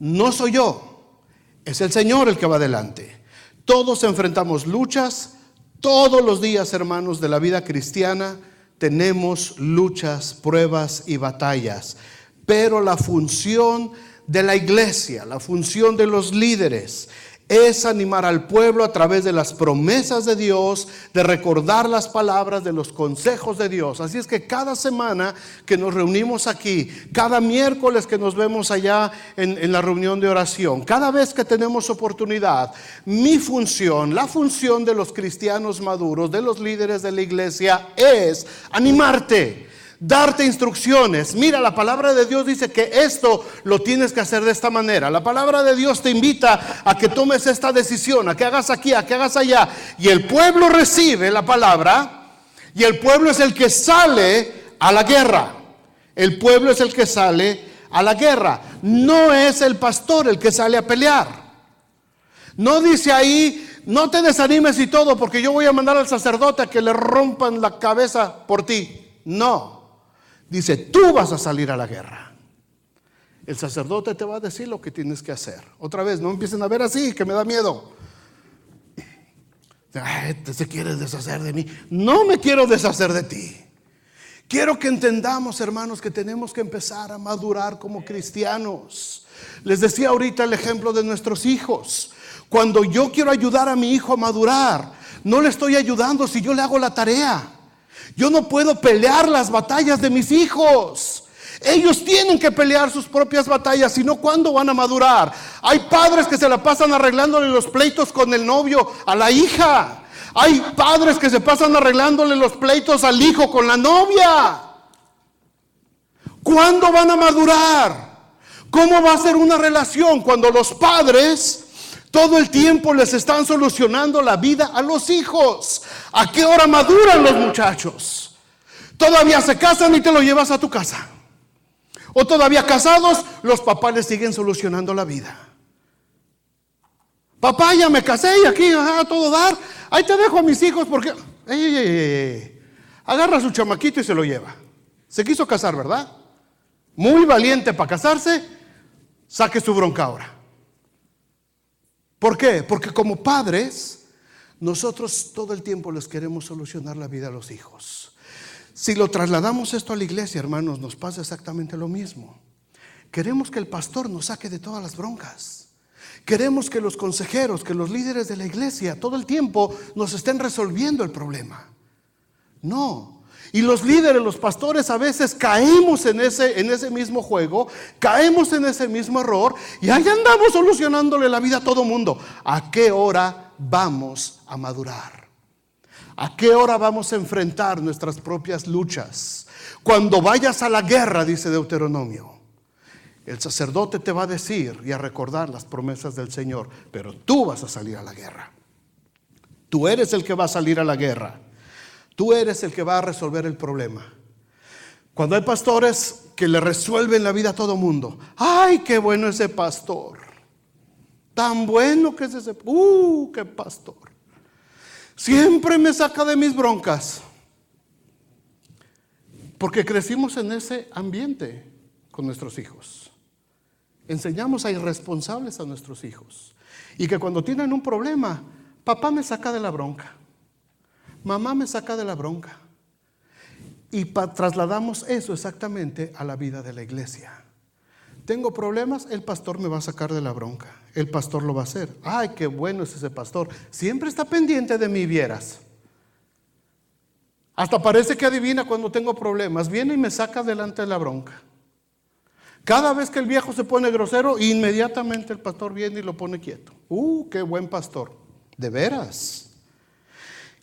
No soy yo. Es el Señor el que va adelante. Todos enfrentamos luchas. Todos los días, hermanos, de la vida cristiana tenemos luchas, pruebas y batallas. Pero la función de la iglesia, la función de los líderes, es animar al pueblo a través de las promesas de Dios, de recordar las palabras de los consejos de Dios. Así es que cada semana que nos reunimos aquí, cada miércoles que nos vemos allá en la reunión de oración, cada vez que tenemos oportunidad, mi función, la función de los cristianos maduros, de los líderes de la iglesia, es animarte, darte instrucciones. Mira, la palabra de Dios dice que esto lo tienes que hacer de esta manera. La palabra de Dios te invita a que tomes esta decisión, a que hagas aquí, a que hagas allá. Y el pueblo recibe la palabra, y el pueblo es el que sale a la guerra. El pueblo es el que sale a la guerra. No es el pastor el que sale a pelear. No dice ahí, no te desanimes y todo, porque yo voy a mandar al sacerdote a que le rompan la cabeza por ti. No. Dice, tú vas a salir a la guerra. El sacerdote te va a decir lo que tienes que hacer. Otra vez, no empiecen a ver así, que me da miedo. Te se quiere deshacer de mí. No me quiero deshacer de ti. Quiero que entendamos, hermanos, que tenemos que empezar a madurar como cristianos. Les decía ahorita el ejemplo de nuestros hijos. Cuando yo quiero ayudar a mi hijo a madurar, no le estoy ayudando si yo le hago la tarea. Yo no puedo pelear las batallas de mis hijos. Ellos tienen que pelear sus propias batallas, si no, ¿cuándo van a madurar? Hay padres que se la pasan arreglándole los pleitos con el novio a la hija. Hay padres que se pasan arreglándole los pleitos al hijo con la novia. ¿Cuándo van a madurar? ¿Cómo va a ser una relación cuando los padres todo el tiempo les están solucionando la vida a los hijos? ¿A qué hora maduran los muchachos? Todavía se casan y te lo llevas a tu casa. O todavía casados, los papás les siguen solucionando la vida. Papá, ya me casé y aquí a todo dar. Ahí te dejo a mis hijos porque... Agarra a su chamaquito y se lo lleva. Se quiso casar, ¿verdad? Muy valiente para casarse. Saque su bronca ahora. ¿Por qué? Porque como padres, nosotros todo el tiempo les queremos solucionar la vida a los hijos. Si lo trasladamos esto a la iglesia, hermanos, nos pasa exactamente lo mismo. Queremos que el pastor nos saque de todas las broncas. Queremos que los consejeros, que los líderes de la iglesia todo el tiempo nos estén resolviendo el problema. No. Y los líderes, los pastores a veces caemos en ese mismo juego, caemos en ese mismo error y ahí andamos solucionándole la vida a todo mundo. ¿A qué hora vamos a madurar? ¿A qué hora vamos a enfrentar nuestras propias luchas? Cuando vayas a la guerra, dice Deuteronomio, el sacerdote te va a decir y a recordar las promesas del Señor, pero tú vas a salir a la guerra. Tú eres el que va a salir a la guerra. Tú eres el que va a resolver el problema. Cuando hay pastores que le resuelven la vida a todo mundo, ¡ay, qué bueno ese pastor! Tan bueno que es ese, qué pastor. Siempre me saca de mis broncas. Porque crecimos en ese ambiente con nuestros hijos. Enseñamos a irresponsables a nuestros hijos. Y que cuando tienen un problema, papá me saca de la bronca. Mamá me saca de la bronca. Y trasladamos eso exactamente a la vida de la iglesia. Tengo problemas, el pastor me va a sacar de la bronca. El pastor lo va a hacer. Ay, qué bueno es ese pastor. Siempre está pendiente de mí, vieras. Hasta parece que adivina cuando tengo problemas. Viene y me saca delante de la bronca. Cada vez que el viejo se pone grosero, inmediatamente el pastor viene y lo pone quieto. Qué buen pastor. De veras.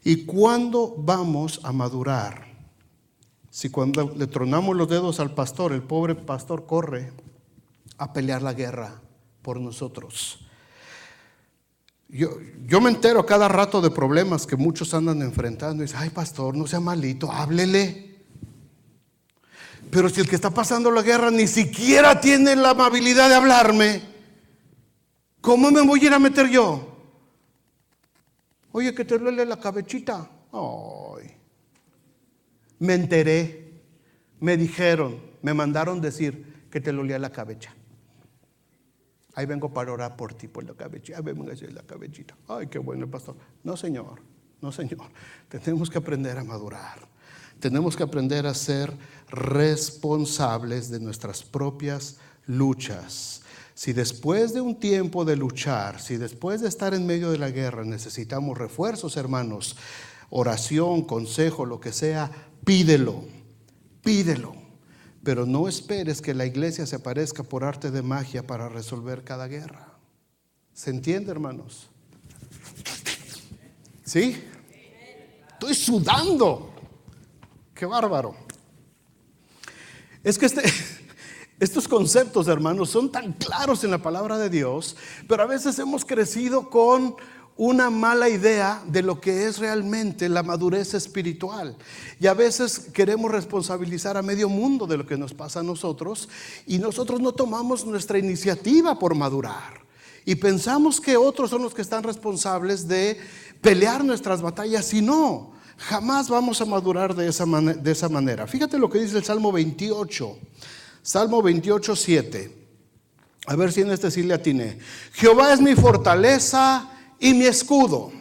¿Y cuándo vamos a madurar? Si cuando le tronamos los dedos al pastor, el pobre pastor corre a pelear la guerra por nosotros. Yo me entero cada rato de problemas que muchos andan enfrentando y dicen, ay pastor, no sea malito, háblele. Pero si el que está pasando la guerra ni siquiera tiene la amabilidad de hablarme, ¿cómo me voy a ir a meter yo? Oye, que te duele la cabechita. Ay. Me enteré, me dijeron, me mandaron decir que te dolía la cabeza. Ahí vengo para orar por ti, por la cabechita. Ahí vengo a decir la cabechita. Ay, qué bueno el pastor. No, señor. Tenemos que aprender a madurar. Tenemos que aprender a ser responsables de nuestras propias luchas. Si después de un tiempo de luchar, si después de estar en medio de la guerra necesitamos refuerzos, hermanos, oración, consejo, lo que sea, pídelo. Pero no esperes que la iglesia se aparezca por arte de magia para resolver cada guerra. ¿Se entiende, hermanos? ¿Sí? Estoy sudando. ¡Qué bárbaro! Es que estos conceptos, hermanos, son tan claros en la palabra de Dios, pero a veces hemos crecido con una mala idea de lo que es realmente la madurez espiritual. Y a veces queremos responsabilizar a medio mundo de lo que nos pasa a nosotros y nosotros no tomamos nuestra iniciativa por madurar. Y pensamos que otros son los que están responsables de pelear nuestras batallas y no, jamás vamos a madurar de esa manera. Fíjate lo que dice el Salmo 28. Salmo 28, 7. A ver si en este sí le atiné. Jehová es mi fortaleza y mi escudo.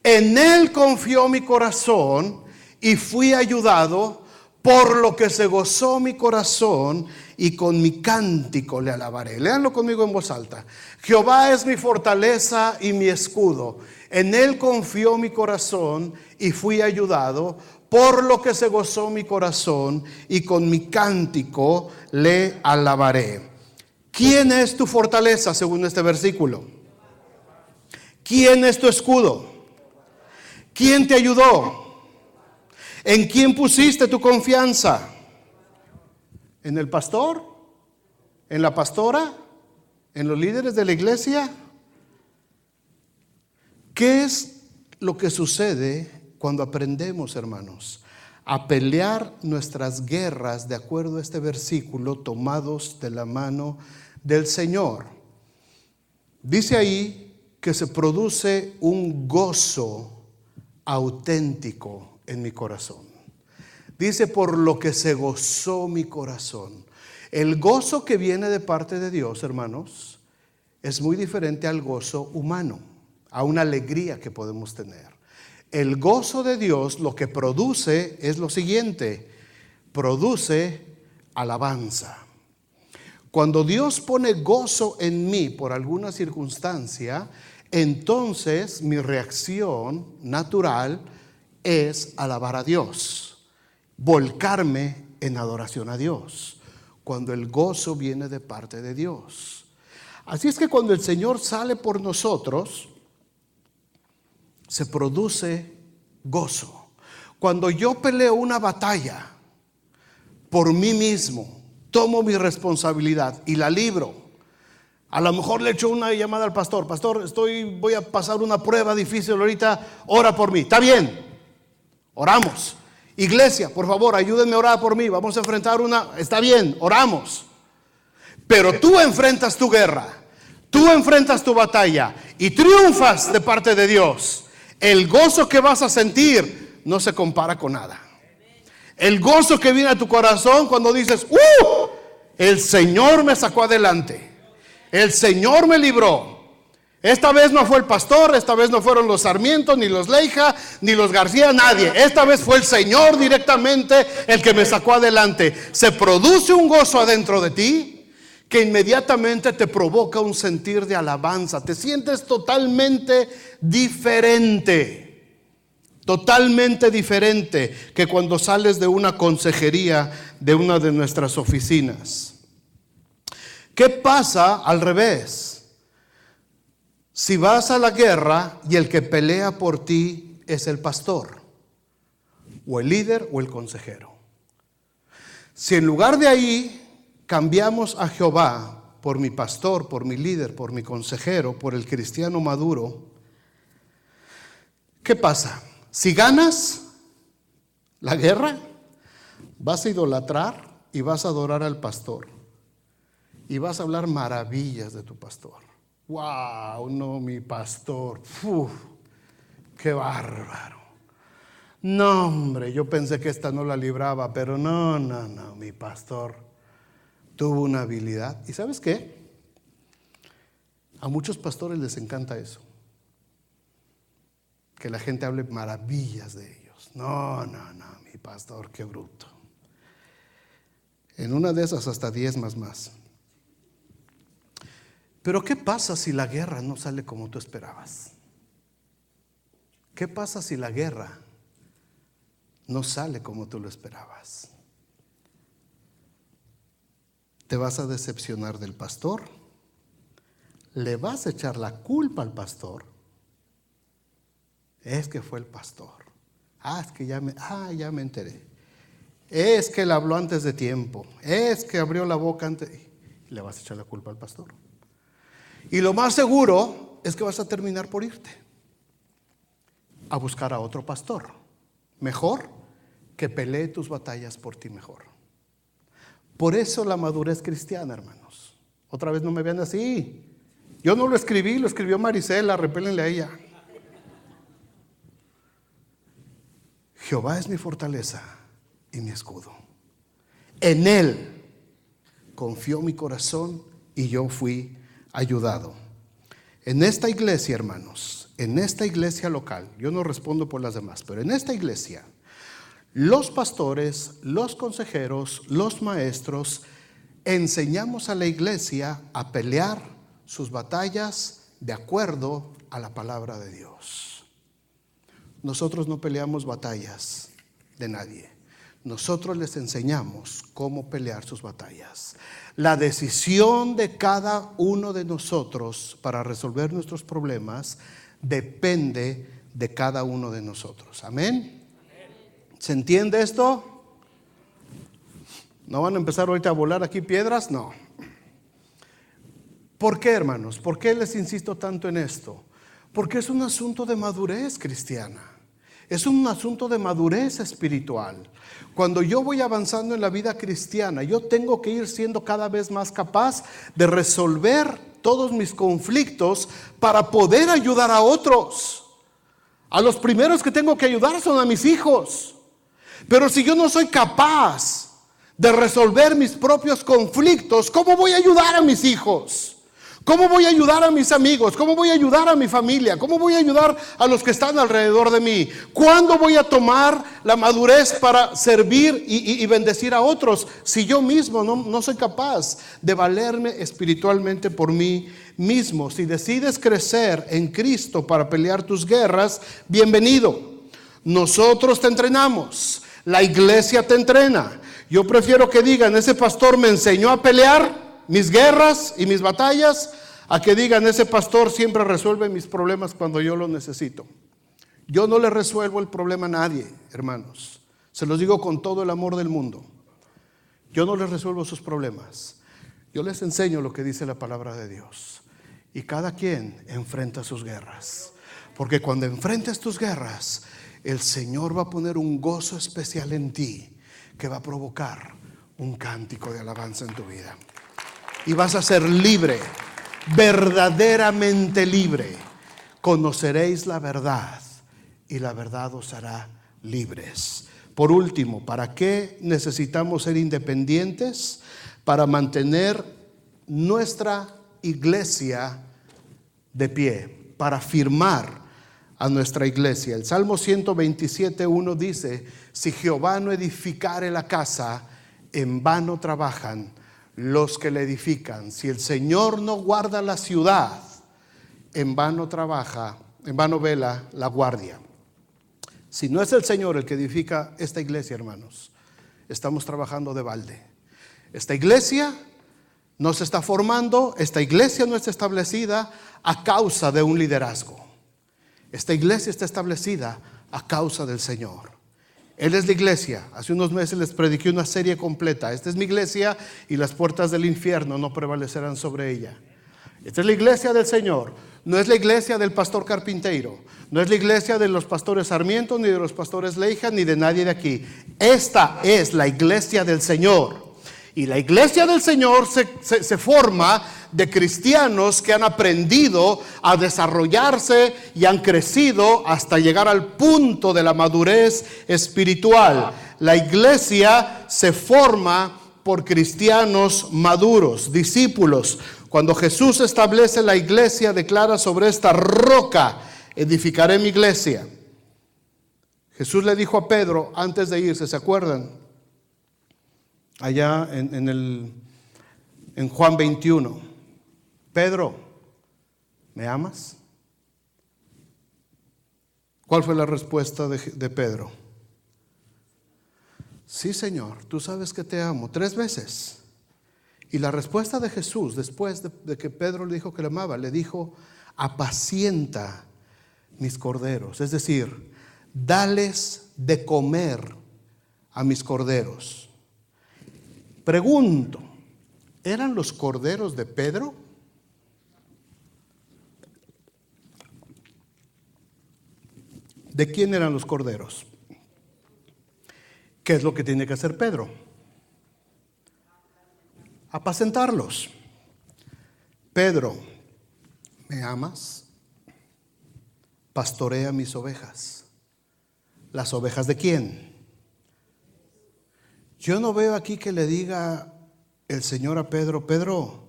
En él confió mi corazón y fui ayudado, por lo que se gozó mi corazón y con mi cántico le alabaré. Léanlo conmigo en voz alta. Jehová es mi fortaleza y mi escudo. En él confió mi corazón y fui ayudado, por lo que se gozó mi corazón y con mi cántico le alabaré. ¿Quién es tu fortaleza según este versículo? ¿Quién es tu escudo? ¿Quién te ayudó? ¿En quién pusiste tu confianza? ¿En el pastor? ¿En la pastora? ¿En los líderes de la iglesia? ¿Qué es lo que sucede cuando aprendemos, hermanos, a pelear nuestras guerras de acuerdo a este versículo, tomados de la mano del Señor? Dice ahí que se produce un gozo auténtico en mi corazón. Dice, por lo que se gozó mi corazón. El gozo que viene de parte de Dios, hermanos, es muy diferente al gozo humano, a una alegría que podemos tener. El gozo de Dios lo que produce es lo siguiente: produce alabanza. Cuando Dios pone gozo en mí por alguna circunstancia, entonces mi reacción natural es alabar a Dios, volcarme en adoración a Dios, cuando el gozo viene de parte de Dios. Así es que cuando el Señor sale por nosotros, se produce gozo. Cuando yo peleo una batalla por mí mismo, tomo mi responsabilidad y la libro. A lo mejor le echo una llamada al pastor: pastor, voy a pasar una prueba difícil ahorita, ora por mí. Está bien, oramos. Iglesia, por favor, ayúdenme a orar por mí, vamos a enfrentar está bien, oramos. Pero tú enfrentas tu guerra, tú enfrentas tu batalla y triunfas de parte de Dios. El gozo que vas a sentir no se compara con nada. El gozo que viene a tu corazón cuando dices: el Señor me sacó adelante, el Señor me libró. Esta vez no fue el pastor, esta vez no fueron los Sarmientos, ni los Leija, ni los García, nadie. Esta vez fue el Señor directamente el que me sacó adelante. Se produce un gozo adentro de ti que inmediatamente te provoca un sentir de alabanza. Te sientes totalmente diferente. Totalmente diferente que cuando sales de una consejería de una de nuestras oficinas. ¿Qué pasa al revés? Si vas a la guerra y el que pelea por ti es el pastor, o el líder, o el consejero. Si en lugar de ahí cambiamos a Jehová por mi pastor, por mi líder, por mi consejero, por el cristiano maduro, ¿qué pasa? Si ganas la guerra, vas a idolatrar y vas a adorar al pastor. Y vas a hablar maravillas de tu pastor. ¡Wow! No, mi pastor. ¡Uf! ¡Qué bárbaro! No, hombre, yo pensé que esta no la libraba, pero no, mi pastor tuvo una habilidad. ¿Y sabes qué? A muchos pastores les encanta eso. Que la gente hable maravillas de ellos. No, mi pastor, qué bruto. En una de esas hasta 10 más. Pero ¿qué pasa si la guerra no sale como tú esperabas? ¿Qué pasa si la guerra no sale como tú lo esperabas? ¿Te vas a decepcionar del pastor? ¿Le vas a echar la culpa al pastor? Es que fue el pastor. Es que ya me enteré. Es que él habló antes de tiempo. Es que abrió la boca antes. Le vas a echar la culpa al pastor. Y lo más seguro es que vas a terminar por irte a buscar a otro pastor mejor, que pelee tus batallas por ti mejor. Por eso la madurez cristiana, hermanos. Otra vez no me vean así. Yo no lo escribí, lo escribió Marisela, repélenle a ella. Jehová es mi fortaleza y mi escudo. En Él confió mi corazón y yo fui ayudado. En esta iglesia, hermanos, en esta iglesia local, yo no respondo por las demás, pero en esta iglesia, los pastores, los consejeros, los maestros, enseñamos a la iglesia a pelear sus batallas de acuerdo a la palabra de Dios. Nosotros no peleamos batallas de nadie. Nosotros les enseñamos cómo pelear sus batallas. La decisión de cada uno de nosotros para resolver nuestros problemas depende de cada uno de nosotros. Amén. ¿Se entiende esto? ¿No van a empezar ahorita a volar aquí piedras? No. ¿Por qué, hermanos? ¿Por qué les insisto tanto en esto? Porque es un asunto de madurez cristiana. Es un asunto de madurez espiritual. Cuando yo voy avanzando en la vida cristiana, yo tengo que ir siendo cada vez más capaz de resolver todos mis conflictos para poder ayudar a otros. A los primeros que tengo que ayudar son a mis hijos. Pero si yo no soy capaz de resolver mis propios conflictos, ¿cómo voy a ayudar a mis hijos? ¿Cómo voy a ayudar a mis amigos? ¿Cómo voy a ayudar a mi familia? ¿Cómo voy a ayudar a los que están alrededor de mí? ¿Cuándo voy a tomar la madurez para servir y bendecir a otros si yo mismo no soy capaz de valerme espiritualmente por mí mismo? Si decides crecer en Cristo para pelear tus guerras, bienvenido. Nosotros te entrenamos, la iglesia te entrena. Yo prefiero que digan, ese pastor me enseñó a pelear mis guerras y mis batallas, a que digan, ese pastor siempre resuelve mis problemas cuando yo lo necesito. Yo no le resuelvo el problema a nadie, hermanos. Se los digo con todo el amor del mundo. Yo no les resuelvo sus problemas. Yo les enseño lo que dice la palabra de Dios. Y cada quien enfrenta sus guerras. Porque cuando enfrentes tus guerras, el Señor va a poner un gozo especial en ti que va a provocar un cántico de alabanza en tu vida. Y vas a ser libre, verdaderamente libre. Conoceréis la verdad y la verdad os hará libres. Por último, ¿para qué necesitamos ser independientes? Para mantener nuestra iglesia de pie, para firmar a nuestra iglesia. El Salmo 127:1 dice: si Jehová no edificare la casa, en vano trabajan los que le edifican. Si el Señor no guarda la ciudad, en vano trabaja, en vano vela la guardia. Si no es el Señor el que edifica esta iglesia, hermanos, estamos trabajando de balde. Esta iglesia no se está formando, esta iglesia no está establecida a causa de un liderazgo. Esta iglesia está establecida a causa del Señor. Él es la iglesia. Hace unos meses les prediqué una serie completa. Esta es mi iglesia y las puertas del infierno no prevalecerán sobre ella. Esta es la iglesia del Señor. No es la iglesia del pastor Carpinteiro. No es la iglesia de los pastores Sarmiento, ni de los pastores Leija, ni de nadie de aquí. Esta es la iglesia del Señor. Y la iglesia del Señor se forma de cristianos que han aprendido a desarrollarse y han crecido hasta llegar al punto de la madurez espiritual. La iglesia se forma por cristianos maduros, discípulos. Cuando Jesús establece la iglesia, declara: sobre esta roca edificaré mi iglesia. Jesús le dijo a Pedro antes de irse, ¿se acuerdan? Allá en Juan 21, Pedro, ¿me amas? ¿Cuál fue la respuesta de Pedro? Sí, Señor, tú sabes que te amo. 3 veces. Y la respuesta de Jesús, después de que Pedro le dijo que le amaba, le dijo: apacienta mis corderos. Es decir, dales de comer a mis corderos. Pregunto, ¿eran los corderos de Pedro? ¿De quién eran los corderos? ¿Qué es lo que tiene que hacer Pedro? Apacentarlos. Pedro, ¿me amas? Pastorea mis ovejas. ¿Las ovejas de quién? Yo no veo aquí que le diga el Señor a Pedro: Pedro,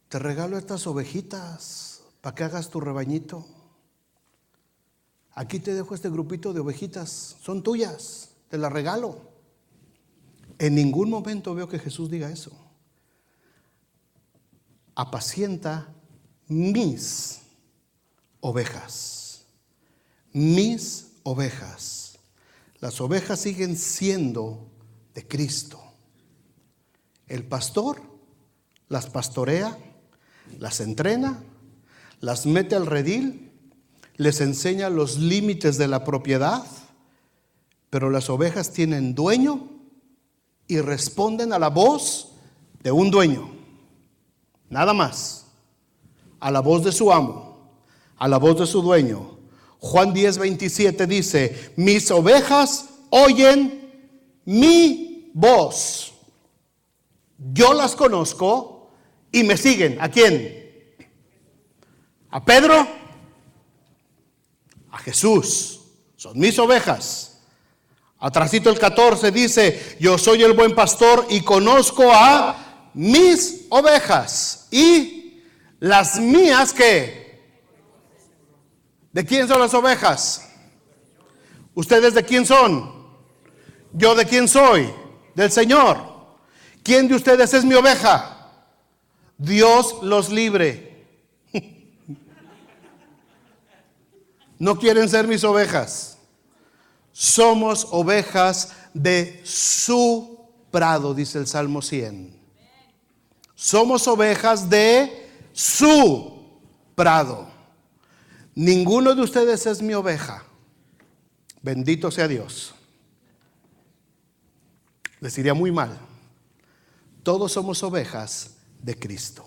te regalo estas ovejitas para que hagas tu rebañito. Aquí te dejo este grupito de ovejitas, son tuyas, te las regalo. En ningún momento veo que Jesús diga eso. Apacienta mis ovejas. Mis ovejas. Las ovejas siguen siendo de Cristo. El pastor las pastorea, las entrena, las mete al redil, les enseña los límites de la propiedad, pero las ovejas tienen dueño y responden a la voz de un dueño, nada más, a la voz de su amo, a la voz de su dueño. Juan 10:27 dice: mis ovejas oyen mi voz, yo las conozco y me siguen. ¿A quién? ¿A Pedro? A Jesús. Son mis ovejas. Atrasito el 14 dice: yo soy el buen pastor y conozco a mis ovejas y las mías, ¿qué? ¿De quién son las ovejas? ¿Ustedes de quién son? ¿Yo de quién soy? Del Señor. ¿Quién de ustedes es mi oveja? Dios los libre. No quieren ser mis ovejas. Somos ovejas de su prado, dice el Salmo 100. Somos ovejas de su prado. Ninguno de ustedes es mi oveja. Bendito sea Dios. Les iría muy mal. Todos somos ovejas de Cristo.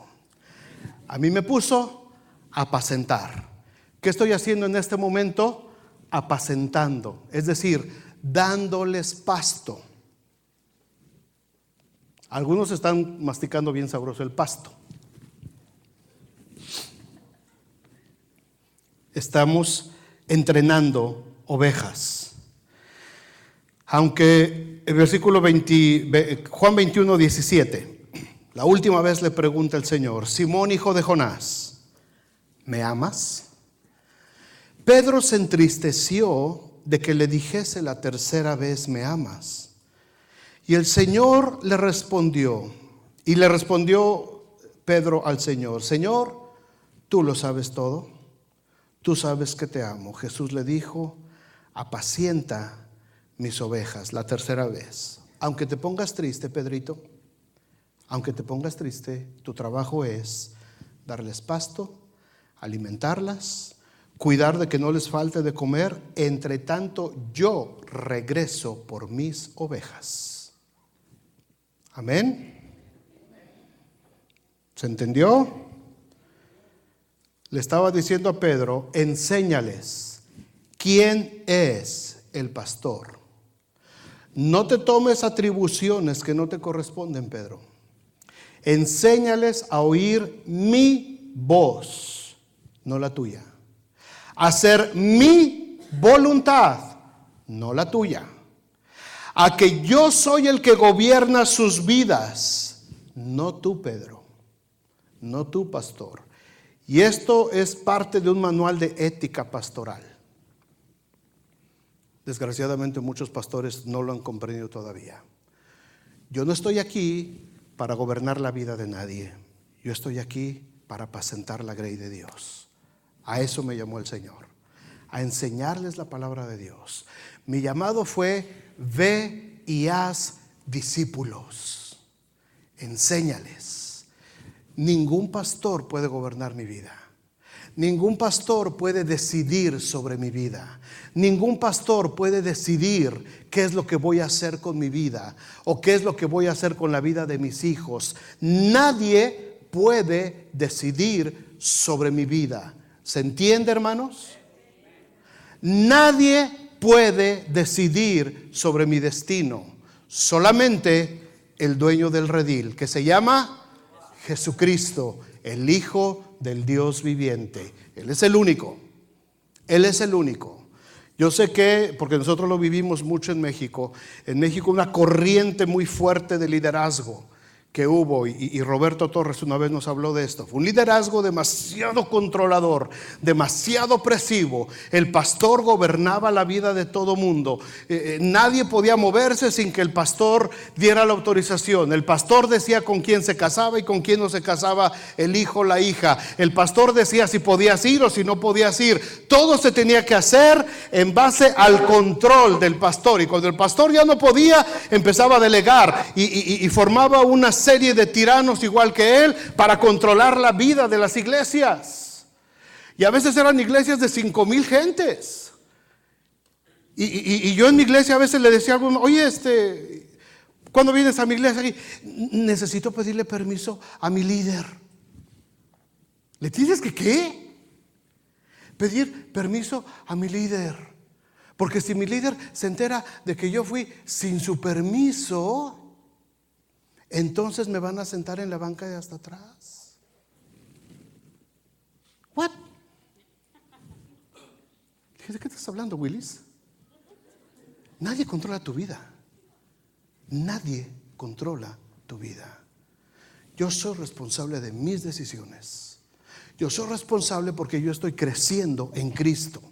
A mí me puso a apacentar. ¿Qué estoy haciendo en este momento? Apacentando, es decir, dándoles pasto. Algunos están masticando bien sabroso el pasto. Estamos entrenando ovejas. Aunque el versículo 20, Juan 21, 17, la última vez le pregunta el Señor: Simón, hijo de Jonás, ¿me amas? Pedro se entristeció de que le dijese la tercera vez: ¿me amas? Y el Señor le respondió, y le respondió Pedro al Señor: Señor, tú lo sabes todo, tú sabes que te amo. Jesús le dijo: apacienta mis ovejas. La tercera vez. Aunque te pongas triste, Pedrito, aunque te pongas triste, tu trabajo es darles pasto, alimentarlas, cuidar de que no les falte de comer. Entre tanto, yo regreso por mis ovejas. Amén. ¿Se entendió? Le estaba diciendo a Pedro: enséñales quién es el pastor. No te tomes atribuciones que no te corresponden, Pedro. Enséñales a oír mi voz, no la tuya. Hacer mi voluntad, no la tuya. A que yo soy el que gobierna sus vidas, no tú, Pedro, no tú, pastor. Y esto es parte de un manual de ética pastoral. Desgraciadamente muchos pastores no lo han comprendido todavía. Yo no estoy aquí para gobernar la vida de nadie. Yo estoy aquí para apacentar la grey de Dios. A eso me llamó el Señor, a enseñarles la palabra de Dios. Mi llamado fue: ve y haz discípulos. Enséñales. Ningún pastor puede gobernar mi vida. Ningún pastor puede decidir sobre mi vida. Ningún pastor puede decidir qué es lo que voy a hacer con mi vida o qué es lo que voy a hacer con la vida de mis hijos. Nadie puede decidir sobre mi vida. ¿Se entiende, hermanos? Nadie puede decidir sobre mi destino. Solamente el dueño del redil, que se llama Jesucristo, el Hijo del Dios viviente. Él es el único. Él es el único. Yo sé que, porque nosotros lo vivimos mucho en México una corriente muy fuerte de liderazgo que hubo, y Roberto Torres una vez nos habló de esto. Fue un liderazgo demasiado controlador, demasiado opresivo. El pastor gobernaba la vida de todo mundo. Nadie podía moverse sin que el pastor diera la autorización. El pastor decía con quién se casaba y con quién no se casaba el hijo o la hija. El pastor decía si podías ir o si no podías ir. Todo se tenía que hacer en base al control del pastor. Y cuando el pastor ya no podía, empezaba a delegar y formaba una serie de tiranos igual que él para controlar la vida de las iglesias. Y a veces eran iglesias de 5,000 gentes. Y yo en mi iglesia a veces le decía a alguno: oye, ¿cuándo vienes a mi iglesia aquí? Necesito pedirle permiso a mi líder. ¿Le tienes que qué? Pedir permiso a mi líder. Porque si mi líder se entera de que yo fui sin su permiso, entonces me van a sentar en la banca de hasta atrás. What? ¿De qué estás hablando, Willis? Nadie controla tu vida. Nadie controla tu vida. Yo soy responsable de mis decisiones. Yo soy responsable porque yo estoy creciendo en Cristo.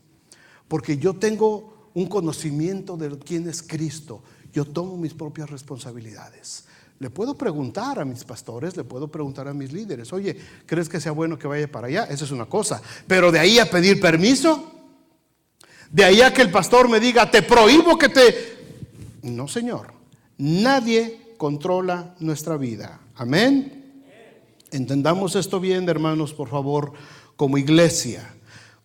Porque yo tengo un conocimiento de quién es Cristo. Yo tomo mis propias responsabilidades. Le puedo preguntar a mis pastores, le puedo preguntar a mis líderes: oye, ¿crees que sea bueno que vaya para allá? Esa es una cosa. Pero de ahí a pedir permiso, de ahí a que el pastor me diga: te prohíbo que te... No, Señor. Nadie controla nuestra vida. Amén. Entendamos esto bien, hermanos, por favor, como iglesia.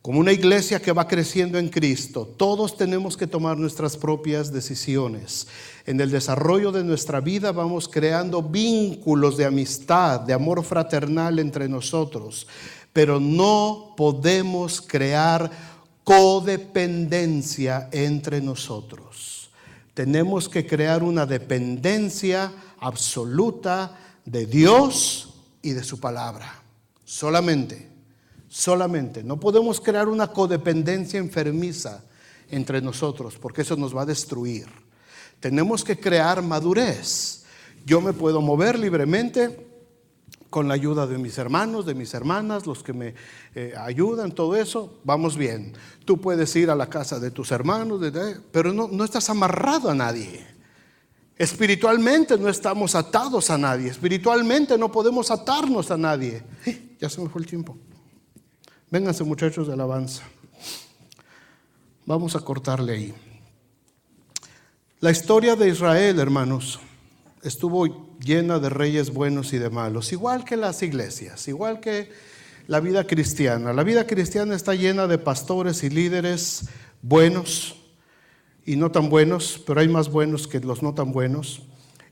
Como una iglesia que va creciendo en Cristo, todos tenemos que tomar nuestras propias decisiones. En el desarrollo de nuestra vida vamos creando vínculos de amistad, de amor fraternal entre nosotros, pero no podemos crear codependencia entre nosotros. Tenemos que crear una dependencia absoluta de Dios y de su palabra. Solamente. No podemos crear una codependencia enfermiza entre nosotros, porque eso nos va a destruir. Tenemos que crear madurez. Yo me puedo mover libremente con la ayuda de mis hermanos, de mis hermanas, los que me ayudan, todo eso, vamos bien. Tú puedes ir a la casa de tus hermanos, pero no estás amarrado a nadie. Espiritualmente no estamos atados a nadie. Espiritualmente no podemos atarnos a nadie. Ya se me fue el tiempo. Vénganse, muchachos de alabanza. Vamos a cortarle ahí. La historia de Israel, hermanos, estuvo llena de reyes buenos y de malos, igual que las iglesias, igual que la vida cristiana. La vida cristiana está llena de pastores y líderes buenos y no tan buenos, pero hay más buenos que los no tan buenos.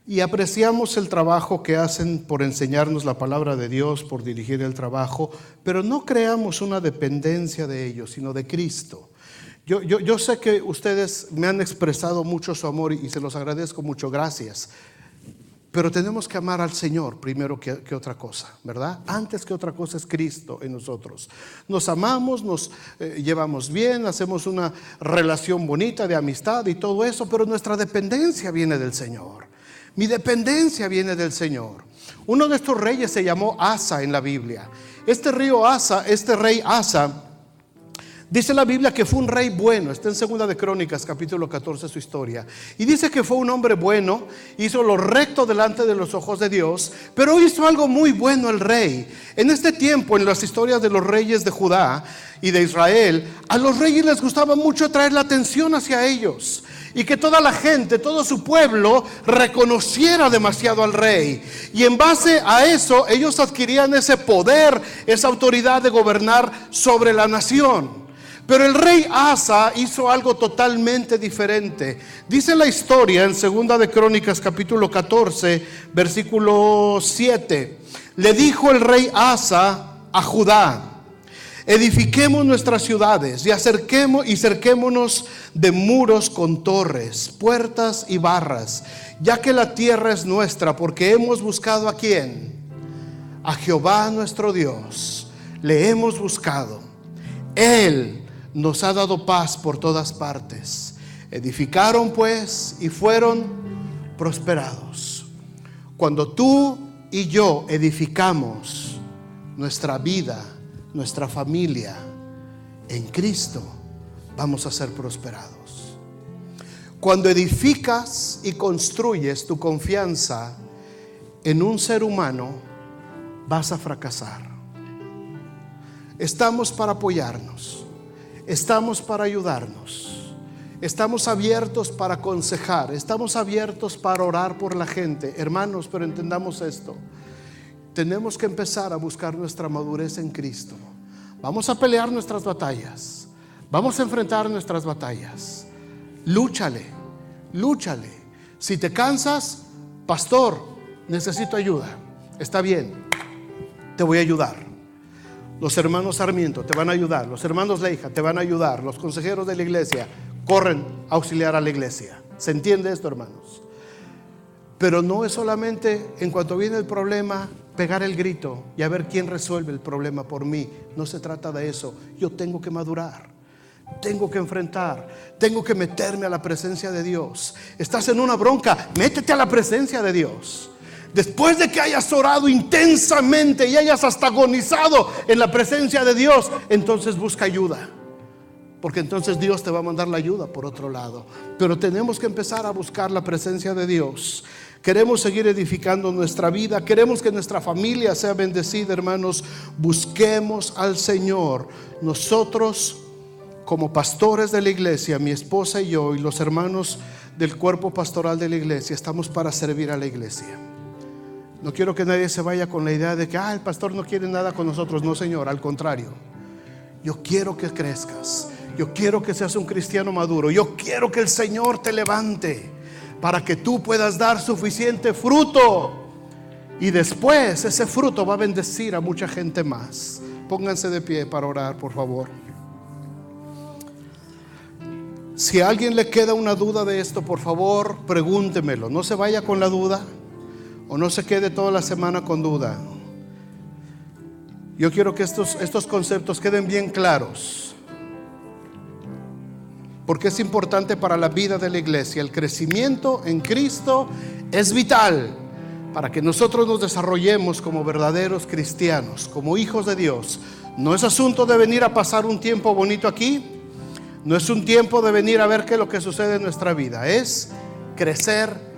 Y apreciamos el trabajo que hacen por enseñarnos la palabra de Dios, por dirigir el trabajo, pero no creamos una dependencia de ellos, sino de Cristo. Yo sé que ustedes me han expresado mucho su amor y se los agradezco mucho, gracias. Pero tenemos que amar al Señor primero que otra cosa, ¿verdad? Antes que otra cosa es Cristo en nosotros. Nos amamos, nos llevamos bien, hacemos una relación bonita de amistad y todo eso, pero nuestra dependencia viene del Señor. Mi dependencia viene del Señor. Uno de estos reyes se llamó Asa en la Biblia. Este rey Asa, dice la Biblia que fue un rey bueno. Está en 2 de Crónicas, capítulo 14, su historia. Y dice que fue un hombre bueno, hizo lo recto delante de los ojos de Dios, pero hizo algo muy bueno el rey. En este tiempo, en las historias de los reyes de Judá y de Israel, a los reyes les gustaba mucho traer la atención hacia ellos. Y que toda la gente, todo su pueblo reconociera demasiado al rey. Y en base a eso, ellos adquirían ese poder, esa autoridad de gobernar sobre la nación. Pero el rey Asa hizo algo totalmente diferente. Dice la historia en 2 de Crónicas capítulo 14, versículo 7. Le dijo el rey Asa a Judá: edifiquemos nuestras ciudades y cerquémonos de muros con torres, puertas y barras, ya que la tierra es nuestra, porque hemos buscado ¿a quién? A Jehová nuestro Dios. Le hemos buscado. Él nos ha dado paz por todas partes. Edificaron pues y fueron prosperados. Cuando tú y yo edificamos nuestra vida, nuestra familia en Cristo, vamos a ser prosperados. Cuando edificas y construyes tu confianza en un ser humano, vas a fracasar. Estamos para apoyarnos, estamos para ayudarnos, estamos abiertos para aconsejar, estamos abiertos para orar por la gente, hermanos, pero entendamos esto. Tenemos que empezar a buscar nuestra madurez en Cristo. Vamos a pelear nuestras batallas. Vamos a enfrentar nuestras batallas. Lúchale. Si te cansas, pastor, necesito ayuda. Está bien, te voy a ayudar. Los hermanos Sarmiento te van a ayudar. Los hermanos Leija te van a ayudar. Los consejeros de la iglesia corren a auxiliar a la iglesia. ¿Se entiende esto, hermanos? Pero no es solamente en cuanto viene el problema pegar el grito y a ver quién resuelve el problema por mí. No se trata de eso. Yo tengo que madurar, tengo que enfrentar, tengo que meterme a la presencia de Dios. Estás en una bronca, métete a la presencia de Dios. Después de que hayas orado intensamente y hayas hasta agonizado en la presencia de Dios, entonces busca ayuda. Porque entonces Dios te va a mandar la ayuda por otro lado. Pero tenemos que empezar a buscar la presencia de Dios. Queremos seguir edificando nuestra vida. Queremos que nuestra familia sea bendecida, hermanos. Busquemos al Señor. Nosotros, como pastores de la iglesia, mi esposa y yo, y los hermanos del cuerpo pastoral de la iglesia, estamos para servir a la iglesia. No quiero que nadie se vaya con la idea de que el pastor no quiere nada con nosotros. No, Señor, al contrario. Yo quiero que crezcas. Yo quiero que seas un cristiano maduro. Yo quiero que el Señor te levante para que tú puedas dar suficiente fruto. Y después ese fruto va a bendecir a mucha gente más. Pónganse de pie para orar, por favor. Si a alguien le queda una duda de esto, por favor, pregúntemelo. No se vaya con la duda, o no se quede toda la semana con duda. Yo quiero que estos conceptos queden bien claros, porque es importante para la vida de la iglesia. El crecimiento en Cristo es vital para que nosotros nos desarrollemos como verdaderos cristianos, como hijos de Dios. No es asunto de venir a pasar un tiempo bonito aquí. No es un tiempo de venir a ver qué es lo que sucede en nuestra vida. Es crecer